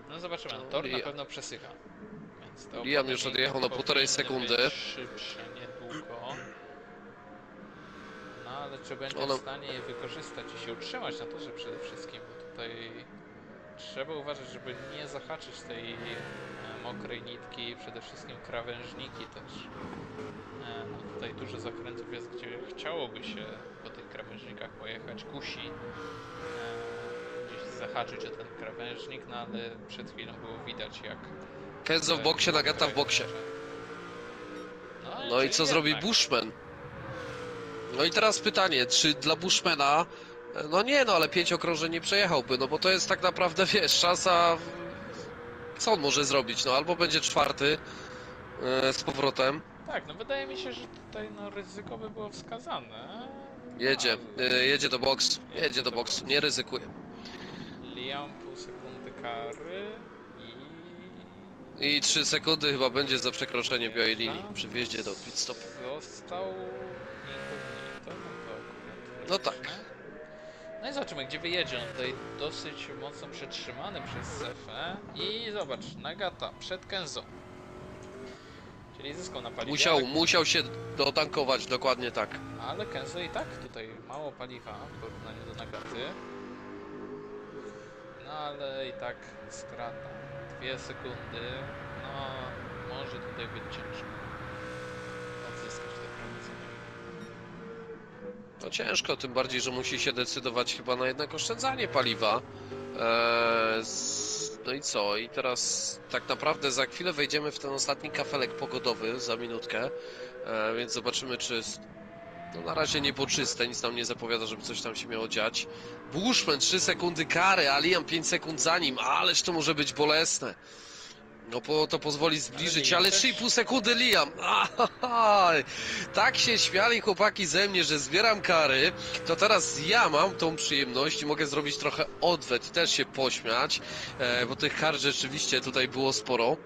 No zobaczymy, tor na pewno przesycha. Więc te Liam już odjechał na 1,5 sekundy. Szybsze niedługo. No ale czy będzie w stanie je wykorzystać i się utrzymać na torze przede wszystkim, bo tutaj trzeba uważać, żeby nie zahaczyć tej mokrej nitki, przede wszystkim krawężniki też. No tutaj dużo zakrętów jest, gdzie chciałoby się po tych krawężnikach pojechać, kusi gdzieś zahaczyć o ten krawężnik, no ale przed chwilą było widać jak... Kenzo w boksie, Nagata w boksie. No i co zrobi Bushman? No i teraz pytanie, czy dla Bushmana... No nie, no ale 5 okrążeń nie przejechałby, no bo to jest tak naprawdę, wiesz, szansa... Co on może zrobić? No albo będzie 4 z powrotem. Tak, no wydaje mi się, że tutaj no, ryzyko by było wskazane. Jedzie do boksu, jedzie do boksu, nie ryzykuje. Liam pół sekundy kary i 3 sekundy chyba będzie za przekroczenie białej linii przy wjeździe do pit stopu. Został incognito, no tak. No i zobaczymy, gdzie wyjedzie. On tutaj dosyć mocno przetrzymany przez Sefę. I zobacz, Nagata przed Kenzo. Czyli zyskał na paliwie. Musiał się dotankować, dokładnie tak. Ale Kenzo i tak tutaj mało paliwa w porównaniu do Nagaty. No ale i tak strata. 2 sekundy. No może tutaj być ciężko odzyskać te prowadzenie. No ciężko, tym bardziej, że musi się decydować chyba na jednak oszczędzanie paliwa. No i co? I teraz tak naprawdę za chwilę wejdziemy w ten ostatni kafelek pogodowy za minutkę, więc zobaczymy, czy... No na razie niebo czyste, nic nam nie zapowiada, żeby coś tam się miało dziać. Bushman 3 sekundy kary, a Liam 5 sekund za nim, ależ to może być bolesne. No to pozwoli zbliżyć, ale 3,5 sekundy Liam. Tak się śmiali chłopaki ze mnie, że zbieram kary. To teraz ja mam tą przyjemność i mogę zrobić trochę odwet i też się pośmiać, bo tych kar rzeczywiście tutaj było sporo.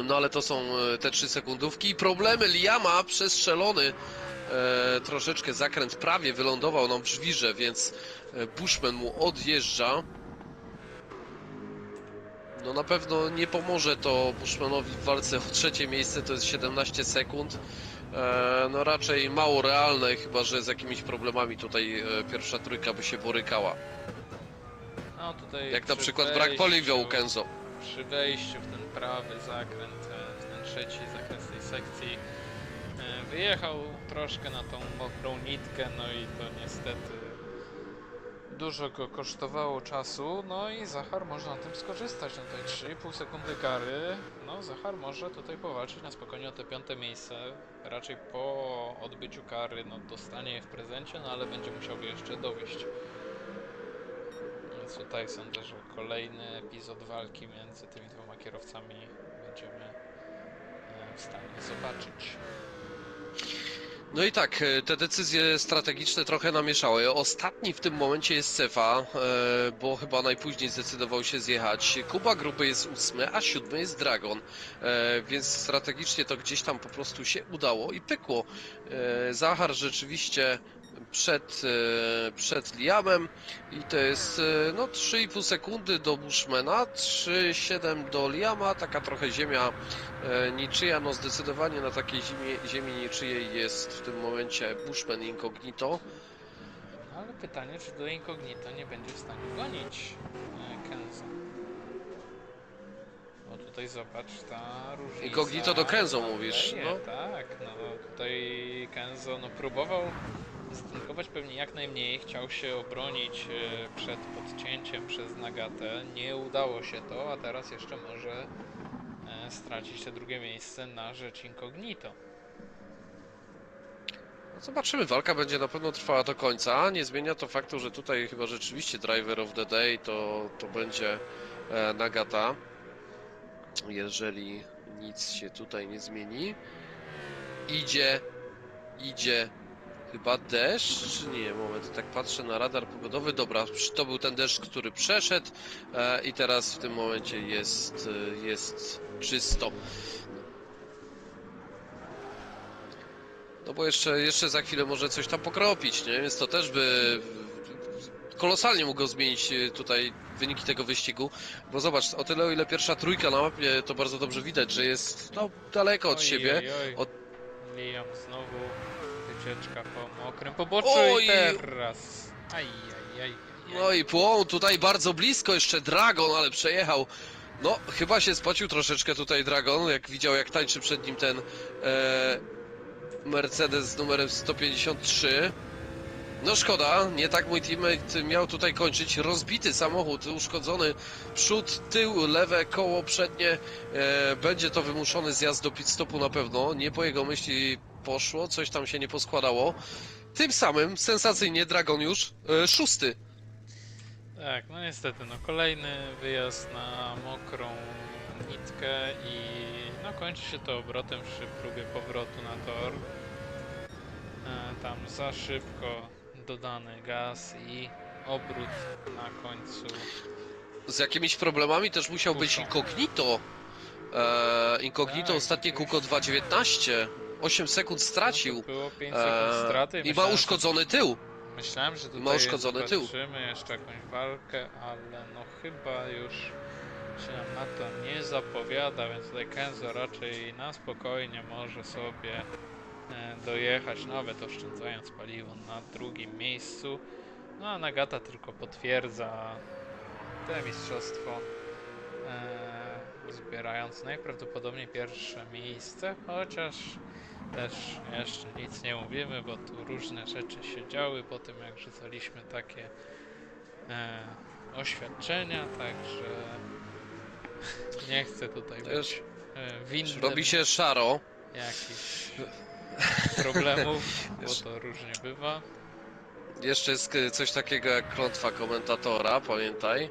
No ale to są te 3 sekundówki i problemy Liama przestrzelony. Troszeczkę zakręt prawie wylądował nam w żwirze, więc Bushman mu odjeżdża. No na pewno nie pomoże to Bushmanowi w walce o 3. miejsce, to jest 17 sekund. No raczej mało realne, chyba że z jakimiś problemami tutaj pierwsza trójka by się borykała. No tutaj jak na przykład brak paliwa u Kenzo. Przy wejściu w ten prawy zakręt, w ten 3. zakręt tej sekcji wyjechał troszkę na tą mokrą nitkę, no i to niestety dużo go kosztowało czasu, no i Zahar może na tym skorzystać. No tutaj 3,5 sekundy kary, no Zahar może tutaj powalczyć na spokojnie o te 5. miejsce. Raczej po odbyciu kary, no dostanie je w prezencie, no ale będzie musiał jeszcze dowieść. Więc tutaj sądzę, że kolejny epizod walki między tymi dwoma kierowcami będziemy w stanie zobaczyć. No i tak, te decyzje strategiczne trochę namieszały. Ostatni w tym momencie jest Cefa, bo chyba najpóźniej zdecydował się zjechać. Kuba Gruby jest 8, a 7 jest Dragon, więc strategicznie to gdzieś tam po prostu się udało i pykło. Zachar rzeczywiście przed Liamem i to jest no 3,5 sekundy do Bushmana, 3,7 do Liama, taka trochę ziemia niczyja, no zdecydowanie na takiej ziemi niczyjej jest w tym momencie Bushman Incognito. Ale pytanie, czy do Incognito nie będzie w stanie gonić Kenzo. Bo tutaj zobacz, ta różnica... Incognito do Kenzo mówisz, daje, no. tak, no tutaj Kenzo no, próbował zdynkować pewnie jak najmniej, chciał się obronić przed podcięciem przez Nagatę, nie udało się to, a teraz jeszcze może stracić te drugie miejsce na rzecz Incognito. No zobaczymy, walka będzie na pewno trwała do końca, nie zmienia to faktu, że tutaj chyba rzeczywiście driver of the day to będzie Nagata, jeżeli nic się tutaj nie zmieni. Idzie chyba deszcz, czy nie, moment, tak patrzę na radar pogodowy, dobra, to był ten deszcz, który przeszedł i teraz w tym momencie jest czysto. No bo jeszcze za chwilę może coś tam pokropić, nie? Więc to też by kolosalnie mogło zmienić tutaj wyniki tego wyścigu, bo zobacz, o tyle o ile pierwsza trójka na mapie to bardzo dobrze widać, że jest no, daleko od siebie. Oj. Liam znowu wycieczka po mokrym poboczu Oj! i teraz... Aj. No i płon tutaj bardzo blisko, jeszcze Dragon, ale przejechał. No, chyba się spocił troszeczkę tutaj Dragon, jak widział jak tańczy przed nim ten Mercedes z numerem 153. No szkoda, nie tak mój teammate miał tutaj kończyć. Rozbity samochód, uszkodzony przód, tył, lewe koło przednie. Będzie to wymuszony zjazd do pit stopu na pewno. Nie po jego myśli poszło, coś tam się nie poskładało. Tym samym, sensacyjnie, Dragon już 6. Tak, no niestety, no kolejny wyjazd na mokrą nitkę i no kończy się to obrotem przy próbie powrotu na tor. Tam za szybko dodany gaz i obrót na końcu. Z jakimiś problemami też musiał być Kuszą. Incognito. Incognito Tak, ostatnie kółko rzeczywiście. 2.19. 8 sekund stracił. No to było 5 sekund straty I ma myślałem, uszkodzony tył. Myślałem, że Ma tutaj uszkodzony tył. zobaczymy jeszcze jakąś walkę, ale no chyba już się nam na to nie zapowiada, więc tutaj Kenzo raczej na spokojnie może sobie dojechać, nawet oszczędzając paliwo na drugim miejscu. No a Nagata tylko potwierdza te mistrzostwo, zbierając najprawdopodobniej pierwsze miejsce, chociaż też jeszcze nic nie mówimy, bo tu różne rzeczy się działy po tym, jak rzucaliśmy takie oświadczenia, także nie chcę tutaj Już być winnym robi się szaro. jakichś problemów, bo to różnie bywa. Jeszcze jest coś takiego jak klątwa komentatora, pamiętaj.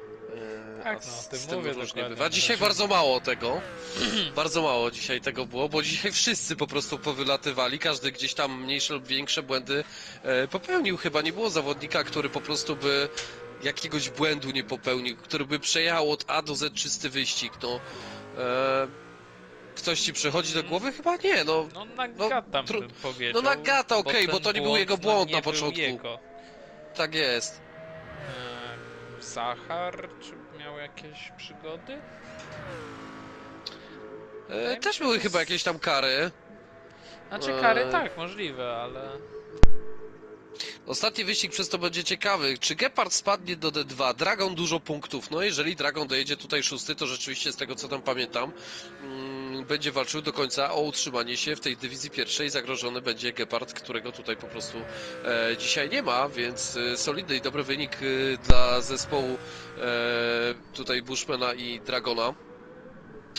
Tak, A no, o z tym tym mówię różnie dokładnie. bywa. Dzisiaj bardzo mało tego. Bardzo mało dzisiaj tego było, bo dzisiaj wszyscy po prostu powylatywali. Każdy gdzieś tam mniejsze lub większe błędy popełnił. Chyba nie było zawodnika, który po prostu by jakiegoś błędu nie popełnił, który by przejechał od A do Z czysty wyścig. No, ktoś ci przychodzi do głowy? Chyba nie. No, No Nagata bym powiedział. no Nagata, okej, bo ten to nie był jego no, błąd nie na był początku. Jego. Tak jest. Zachar, czy miał jakieś przygody? Też były chyba jakieś tam kary. Znaczy kary tak, możliwe, ale... Ostatni wyścig przez to będzie ciekawy. Czy Gepard spadnie do D2? Dragon dużo punktów. No jeżeli Dragon dojedzie tutaj 6, to rzeczywiście z tego co tam pamiętam będzie walczył do końca o utrzymanie się w tej dywizji pierwszej. Zagrożony będzie Gepard, którego tutaj po prostu dzisiaj nie ma, więc solidny i dobry wynik dla zespołu tutaj Bushmana i Dragona.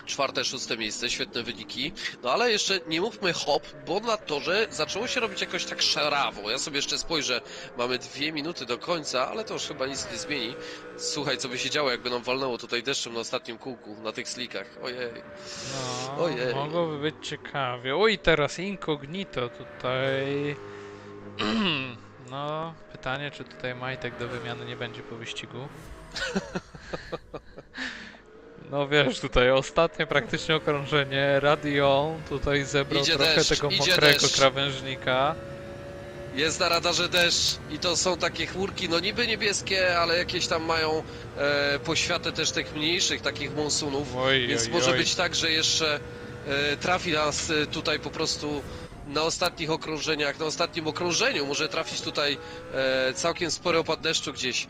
4., 6. miejsce, świetne wyniki. No ale jeszcze nie mówmy hop, bo na torze zaczęło się robić jakoś tak szarawo. Ja sobie jeszcze spojrzę, mamy 2 minuty do końca, ale to już chyba nic nie zmieni. Słuchaj, co by się działo, jakby nam walnęło tutaj deszczem na ostatnim kółku, na tych slikach. Ojej. No, Ojej. mogłoby być ciekawie. Oj, teraz incognito tutaj. No, pytanie, czy tutaj majtek do wymiany nie będzie po wyścigu? No wiesz, tutaj ostatnie praktycznie okrążenie, Radion tutaj zebrał Idzie trochę deszcz, tego idzie mokrego deszcz. krawężnika. Jest na radarze deszcz i to są takie chmurki, no niby niebieskie, ale jakieś tam mają poświatę też tych mniejszych takich monsunów, Oj, więc oj, może oj. być tak, że jeszcze trafi nas tutaj po prostu na ostatnich okrążeniach, na ostatnim okrążeniu może trafić tutaj całkiem spory opad deszczu gdzieś.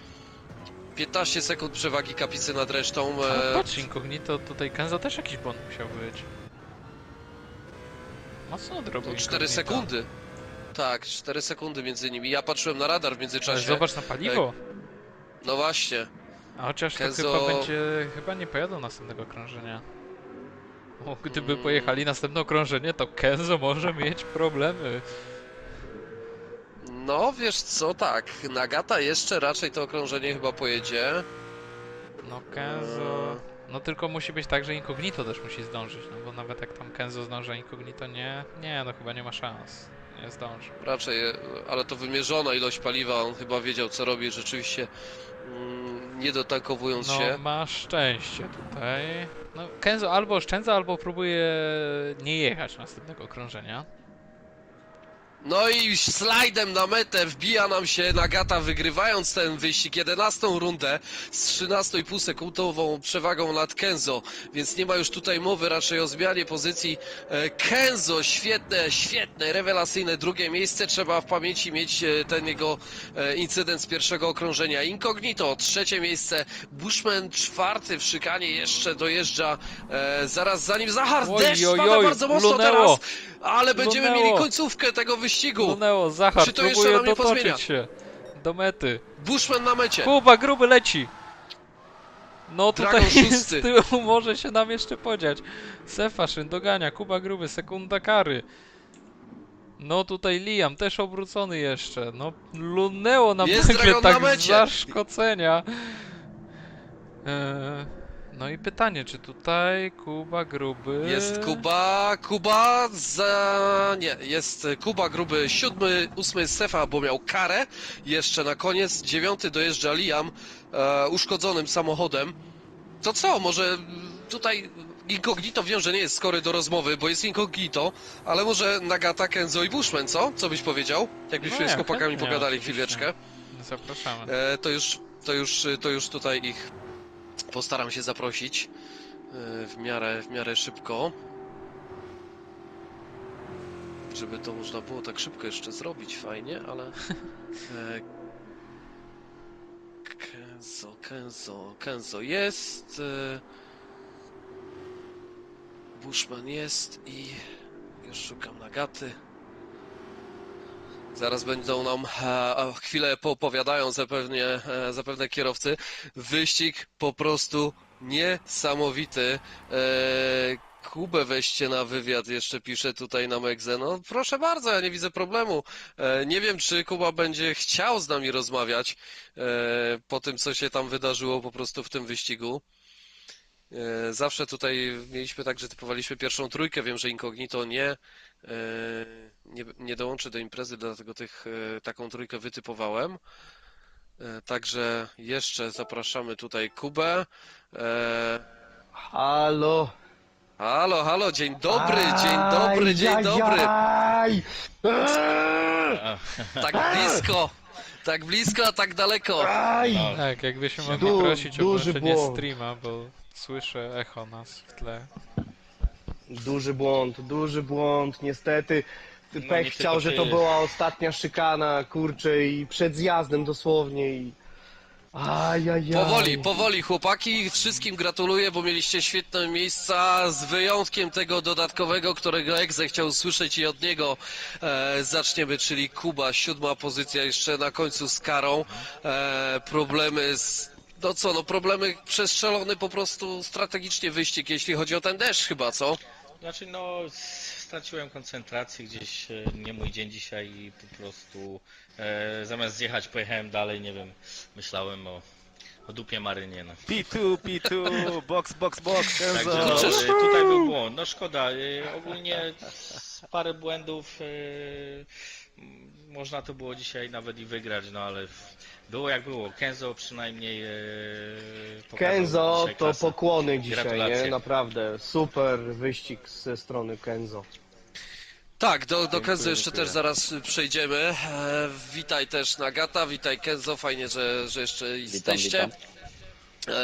15 sekund przewagi Kapicy nad resztą. Ale patrz, incognito, tutaj Kenzo też jakiś błąd musiał być. Mocno odrobił No, 4 incognito. sekundy. Tak, 4 sekundy między nimi. Ja patrzyłem na radar w Ale międzyczasie. zobacz na paliwo. No właśnie. A chociaż to Kenzo- chyba będzie... Chyba nie pojadą następnego okrążenia. Bo gdyby pojechali następne okrążenie, to Kenzo może mieć problemy. No, wiesz co, tak, Nagata jeszcze raczej to okrążenie chyba pojedzie. No Kenzo... No tylko musi być tak, że incognito też musi zdążyć, no bo nawet jak tam Kenzo zdąży, a incognito nie... Nie, no chyba nie ma szans. Nie zdąży. Raczej, ale to wymierzona ilość paliwa, on chyba wiedział co robi, rzeczywiście nie dotankowując No się. ma szczęście tutaj. No Kenzo albo oszczędza, albo próbuje nie jechać następnego okrążenia. No i slajdem na metę wbija nam się Nagata, wygrywając ten wyścig 11. rundę z 13,5 sekundową przewagą nad Kenzo, więc nie ma już tutaj mowy raczej o zmianie pozycji. Kenzo, świetne, rewelacyjne drugie miejsce, trzeba w pamięci mieć ten jego incydent z pierwszego okrążenia. Incognito, 3. miejsce, Bushman 4. w szykanie jeszcze dojeżdża zaraz za nim Zachar, Oj, deszcz oj, pada oj, bardzo mocno lunęło. teraz, ale będziemy Lunęło. mieli końcówkę tego wyścigu. Luneo, Zachar Czy to jeszcze próbuje nam nie pozmienia? dotoczyć się do mety. Bushman na mecie. Kuba, gruby leci! No tutaj Dragon z szósty. tyłu może się nam jeszcze podziać. Sefaszyn dogania, Kuba gruby, sekunda kary. No tutaj Liam też obrócony jeszcze. No lunęło nam Jest nagle Dragon na tak z mecie. zaszkocenia. No i pytanie, czy tutaj Kuba gruby... Jest jest Kuba Gruby 7., 8. Stefa, bo miał karę. Jeszcze na koniec 9. dojeżdża Liam uszkodzonym samochodem. To co, może tutaj Incognito, wiem, że nie jest skory do rozmowy, bo jest Incognito, ale może Nagata, Kenzo i Bushman, co? Co byś powiedział? Jakbyśmy No z ja chłopakami chętnie, pogadali oczywiście. chwileczkę. Zapraszamy. To już tutaj ich postaram się zaprosić w miarę szybko, żeby to można było tak szybko jeszcze zrobić, fajnie, ale Kenzo jest, Bushman jest i już szukam Nagaty. Zaraz będą nam chwilę poopowiadają zapewne kierowcy. Wyścig po prostu niesamowity. Kubę weźcie na wywiad, jeszcze pisze tutaj na Megze. No proszę bardzo, ja nie widzę problemu. Nie wiem, czy Kuba będzie chciał z nami rozmawiać po tym, co się tam wydarzyło po prostu w tym wyścigu. Zawsze tutaj mieliśmy tak, że typowaliśmy pierwszą trójkę. Wiem, że Incognito nie dołączy do imprezy, dlatego taką trójkę wytypowałem. Także jeszcze zapraszamy tutaj Kubę. Halo. Halo, dzień dobry, dzień dobry. Aj. Tak blisko, a tak daleko. Aj. Tak, jakbyśmy mogli Du- prosić o duży włączenie błąd. streama, bo słyszę echo nas w tle. Duży błąd, niestety. No, Pech niestety chciał, że to ty. była ostatnia szykana, kurczę, i przed zjazdem dosłownie i... Powoli, chłopaki, wszystkim gratuluję, bo mieliście świetne miejsca, z wyjątkiem tego dodatkowego, którego Egze chciał usłyszeć i od niego zaczniemy, czyli Kuba, 7. pozycja jeszcze na końcu z karą, problemy z No co, no problemy przestrzelony po prostu strategicznie wyścig, jeśli chodzi o ten deszcz chyba, co? Znaczy no, straciłem koncentrację gdzieś, nie mój dzień dzisiaj i po prostu zamiast zjechać pojechałem dalej, nie wiem, myślałem o dupie Marynie, no. P2, box, Także Kenzo. no, Przecież- tutaj był błąd, no szkoda, ogólnie parę błędów, można to było dzisiaj nawet i wygrać, no ale było jak było, Kenzo przynajmniej pokazał Kenzo dzisiaj to klasę. pokłony dzisiaj, Gratulacje. nie? Naprawdę. Super wyścig ze strony Kenzo. Tak, do Kenzo jeszcze dziękuję. też zaraz przejdziemy. Witaj też Nagata, witaj Kenzo, fajnie, że jeszcze jesteście.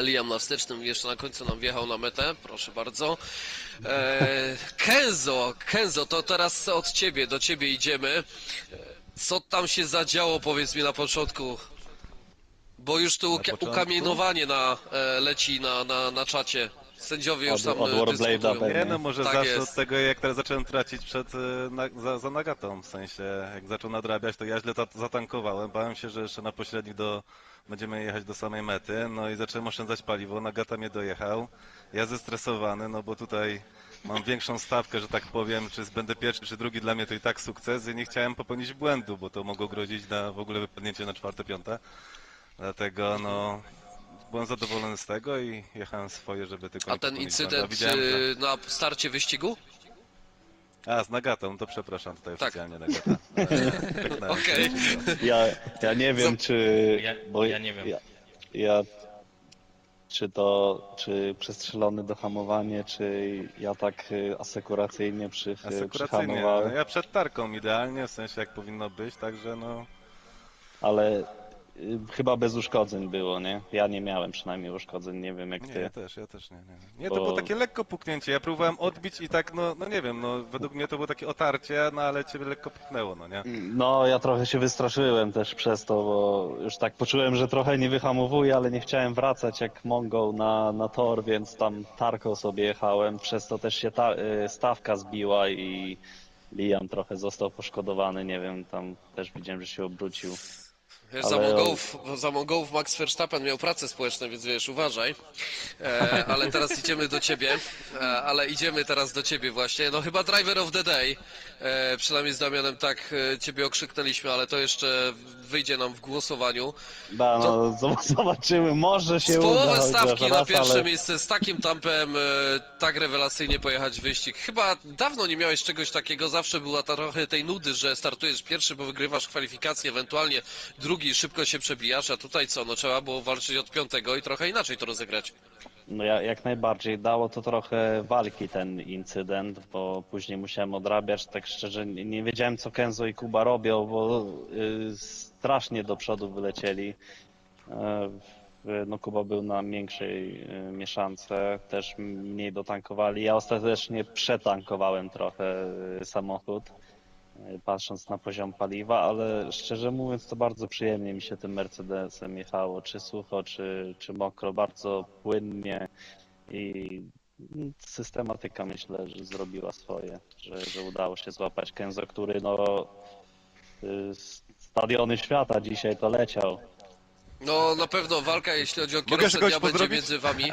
Liam na wstecznym jeszcze na końcu nam wjechał na metę, proszę bardzo. Kenzo, to teraz od ciebie, do ciebie idziemy. Co tam się zadziało, powiedz mi na początku? Bo już tu początku? ukamienowanie leci na czacie. Sędziowie już tam Od Warblade'a dyskutują. pewnie. Nie no, może Tak zacznę jest. od tego, jak teraz zacząłem tracić za Nagatą, w sensie jak zaczął nadrabiać, to ja źle zatankowałem, bałem się, że jeszcze na pośrednich będziemy jechać do samej mety, no i zacząłem oszczędzać paliwo, Nagata mnie dojechał, ja zestresowany, no bo tutaj mam większą stawkę, że tak powiem, czy będę pierwszy, czy drugi, dla mnie to i tak sukces i nie chciałem popełnić błędu, bo to mogło grozić na w ogóle wypadnięcie na czwarte, piąte, dlatego no... Byłem zadowolony z tego i jechałem swoje, żeby tylko A nie ten popełnić błędu. incydent Widziałem, że... na starcie wyścigu? A, z Nagatą, to przepraszam tutaj Tak. oficjalnie Nagata. Tak, Okej. Ja nie wiem, czy... Ja nie wiem. Ja czy przestrzelone dohamowanie, czy ja tak asekuracyjnie Asekuracyjnie. No, przyhamowałem, ja przed tarką idealnie, w sensie jak powinno być, także no... ale chyba bez uszkodzeń było, nie? Ja nie miałem przynajmniej uszkodzeń, nie wiem jak Nie, ty. ja też nie. Nie, to Bo- było takie lekko puknięcie, ja próbowałem odbić i tak, no nie wiem, no według mnie to było takie otarcie, no ale ciebie lekko puknęło, no nie? No, ja trochę się wystraszyłem też przez to, bo już tak poczułem, że trochę nie wyhamowuję, ale nie chciałem wracać jak Mongol na tor, więc tam tarką sobie jechałem, przez to też się stawka zbiła i Liam trochę został poszkodowany, nie wiem, tam też widziałem, że się obrócił. Wiesz, Ale- za Mongołów Max Verstappen miał pracę społeczną, więc wiesz, uważaj. Ale teraz idziemy do ciebie. Ale idziemy teraz do ciebie właśnie. No chyba Driver of the Day. Przynajmniej z Damianem tak ciebie okrzyknęliśmy, ale to jeszcze wyjdzie nam w głosowaniu. Da, no, zobaczymy, może się Z uda. połowę chociaż stawki na raz, pierwsze ale... miejsce z takim tempem tak rewelacyjnie pojechać w wyścig. Chyba dawno nie miałeś czegoś takiego, zawsze była trochę tej nudy, że startujesz pierwszy, bo wygrywasz kwalifikację, ewentualnie drugi i szybko się przebijasz, a tutaj co, no trzeba było walczyć od piątego i trochę inaczej to rozegrać. No jak najbardziej. Dało to trochę walki ten incydent, bo później musiałem odrabiać. Tak szczerze nie wiedziałem co Kenzo i Kuba robią, bo strasznie do przodu wylecieli. No Kuba był na większej mieszance, też mniej dotankowali. Ja ostatecznie przetankowałem trochę samochód, patrząc na poziom paliwa, ale szczerze mówiąc to bardzo przyjemnie mi się tym Mercedesem jechało, czy sucho, czy mokro, bardzo płynnie i systematyka myślę, że zrobiła swoje, że udało się złapać Kenzo, który no stadiony świata dzisiaj to leciał. No na pewno walka, jeśli chodzi o Mogę kierowcę kogoś dnia, będzie pozdrowić? między wami.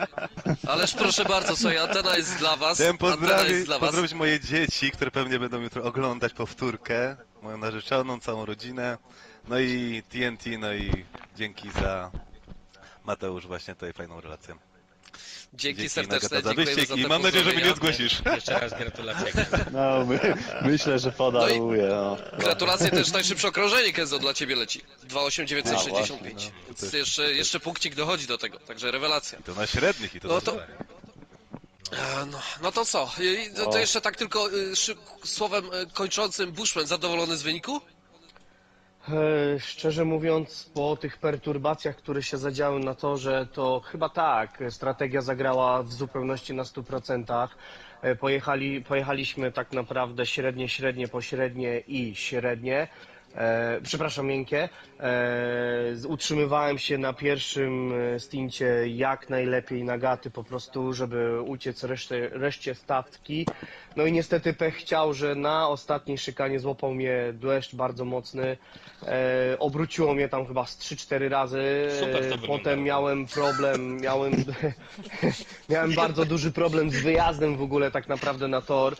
Ależ proszę bardzo, słuchaj, antena jest dla was. Chciałem Antena jest dla was. pozdrowić moje dzieci, które pewnie będą jutro oglądać powtórkę, moją narzeczoną, całą rodzinę, no i TNT, no i dzięki za Mateusz właśnie tutaj fajną relację. Dzięki serdeczne, Nagata, za dziękujemy wyścig za i te mam nadzieję, że mnie nie pozdrowienia. zgłosisz. Jeszcze raz gratulacje. No myślę, że podaruję. No. Gratulacje, też najszybsze okrążenie Kenzo dla ciebie leci. A, 2,8965. właśnie, no. Więc jeszcze punkcik dochodzi do tego, także rewelacja. I to na średnich i to No za to- No to co? To jeszcze tak tylko słowem kończącym, Bushman zadowolony z wyniku? Szczerze mówiąc, po tych perturbacjach, które się zadziały na torze, to chyba tak, strategia zagrała w zupełności na 100%. Pojechaliśmy tak naprawdę średnie, pośrednie i średnie. przepraszam, miękkie. Utrzymywałem się na pierwszym stincie jak najlepiej na gaty po prostu, żeby uciec reszcie stawki. No i niestety pech chciał, że na ostatniej szykanie złapał mnie deszcz bardzo mocny. Obróciło mnie tam chyba z 3-4 razy. Super to Potem wyglądało. miałem problem, miałem bardzo duży problem z wyjazdem w ogóle tak naprawdę na tor,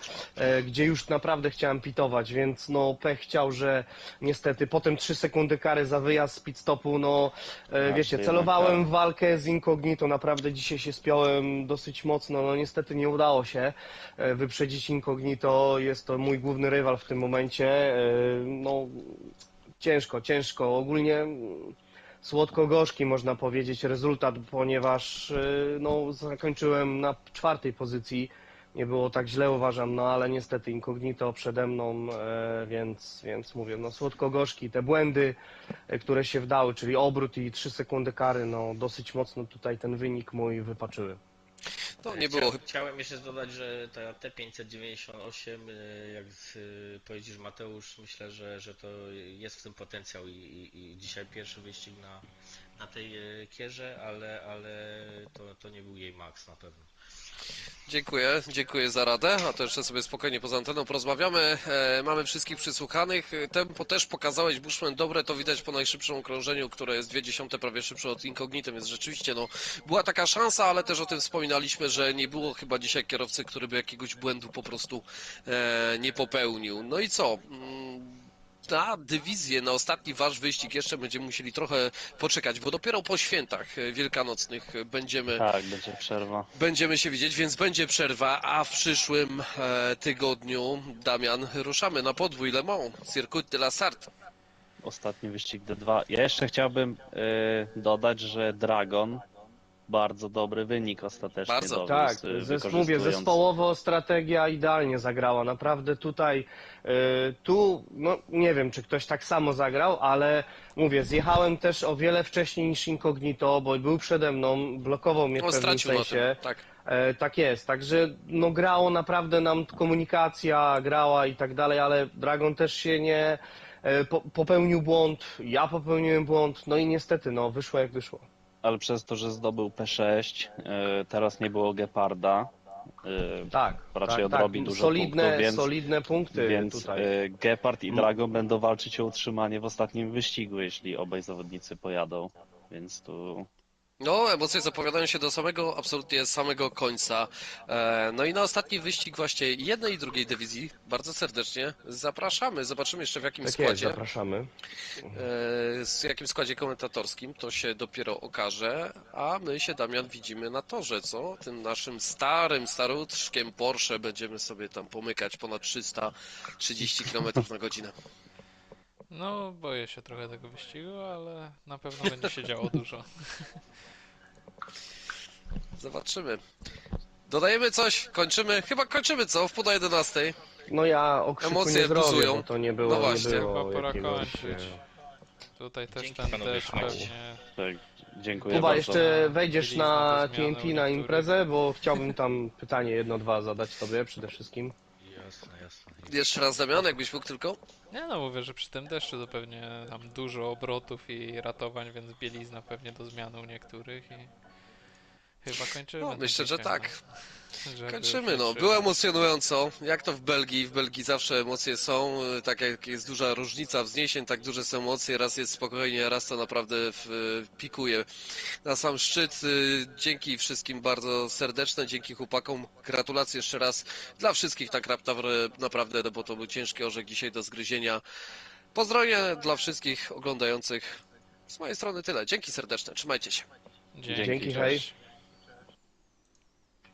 gdzie już naprawdę chciałem pitować, więc no pech chciał, że niestety potem 3 sekundy kary za wyjazd z pit stopu, no wiecie, to celowałem jednak w walkę z Incognito, naprawdę dzisiaj się spiąłem dosyć mocno, no niestety nie udało się wyprzedzić Incognito, jest to mój główny rywal w tym momencie, no ciężko, ogólnie słodko-gorzki można powiedzieć rezultat, ponieważ no, zakończyłem na 4. pozycji. Nie było tak źle uważam, no ale niestety Incognito przede mną, więc mówię, no słodko-gorzki, te błędy, które się wdały, czyli obrót i 3 sekundy kary, no dosyć mocno tutaj ten wynik mój wypaczyły. To nie było. Chciałem jeszcze dodać, że ta T598, jak powiedzisz Mateusz, myślę, że to jest w tym potencjał i dzisiaj pierwszy wyścig na tej kierze, ale to nie był jej maks na pewno. Dziękuję za radę, a to jeszcze sobie spokojnie poza anteną porozmawiamy. Mamy wszystkich przysłuchanych. Tempo też pokazałeś, Bushman, dobre, to widać po najszybszym okrążeniu, które jest 0,2 prawie szybsze od Incognitem, więc rzeczywiście no, była taka szansa, ale też o tym wspominaliśmy, że nie było chyba dzisiaj kierowcy, który by jakiegoś błędu po prostu nie popełnił. No i co? Na dywizję, na ostatni wasz wyścig jeszcze będziemy musieli trochę poczekać, bo dopiero po świętach wielkanocnych Tak, będzie przerwa. będziemy się widzieć, więc będzie przerwa, a w przyszłym tygodniu, Damian, ruszamy na podwój Le Mans, Circuit de la Sarthe. Ostatni wyścig D2. Ja jeszcze chciałbym dodać, że Dragon bardzo dobry wynik ostatecznie Bardzo. dowiózł, Tak, mówię, wykorzystując- zespołowo strategia idealnie zagrała. Naprawdę tutaj, tu, no nie wiem, czy ktoś tak samo zagrał, ale mówię, zjechałem też o wiele wcześniej niż Incognito, bo był przede mną, blokował mnie w On pewnym stracił na sensie. tym, tak. Tak jest, także no grało naprawdę nam komunikacja, grała i tak dalej, ale Dragon też się nie popełnił błąd, ja popełniłem błąd, no i niestety, no wyszło jak wyszło. Ale przez to, że zdobył P6, teraz nie było Geparda, Tak, raczej tak, odrobi tak. dużo Solidne, punktów, więc, solidne punkty więc tutaj. Gepard i Dragon będą walczyć o utrzymanie w ostatnim wyścigu, jeśli obaj zawodnicy pojadą, więc tu... No, emocje zapowiadają się do absolutnie samego końca. No i na ostatni wyścig właśnie jednej i drugiej dywizji bardzo serdecznie zapraszamy. Zobaczymy jeszcze w jakim Tak jest, składzie. zapraszamy. Z jakim składzie komentatorskim, to się dopiero okaże, a my się, Damian, widzimy na torze, co? Tym naszym staruszkiem Porsche będziemy sobie tam pomykać ponad 330 km na godzinę. No, boję się trochę tego wyścigu, ale na pewno będzie się działo dużo. Zobaczymy. Dodajemy coś? Kończymy? Chyba kończymy, co? W pół do 11. No ja okrzyku Emocje nie zrobię, buzują. bo to nie było, No właśnie. nie było Chyba pora jakiegoś... kończyć. Tutaj też Dzięki, ten panowie, deszcz trzymajcie pewnie... Tak, dziękuję Kuba, bardzo. jeszcze wejdziesz Bielizna na do zmiany TNT u na niektórych. imprezę, bo chciałbym tam pytanie jedno, dwa zadać tobie przede wszystkim. Jasne. Jeszcze raz, Damian, jakbyś mógł tylko. Nie no, mówię, że przy tym deszczu to pewnie tam dużo obrotów i ratowań, więc bielizna pewnie do zmiany u niektórych i... Chyba kończymy. No, na myślę, że dzisiaj, tak. no. Żeby Kończymy, no. kończymy. Było emocjonująco. Jak to w Belgii? W Belgii zawsze emocje są. Tak jak jest duża różnica wzniesień, tak duże są emocje. Raz jest spokojnie, a raz to naprawdę pikuje na sam szczyt. Dzięki wszystkim bardzo serdeczne, dzięki chłopakom. Gratulacje jeszcze raz dla wszystkich tak naprawdę, bo to był ciężki orzech dzisiaj do zgryzienia. Pozdrowienia dla wszystkich oglądających. Z mojej strony tyle. Dzięki serdeczne. Trzymajcie się. Dzięki, hej. Cześć.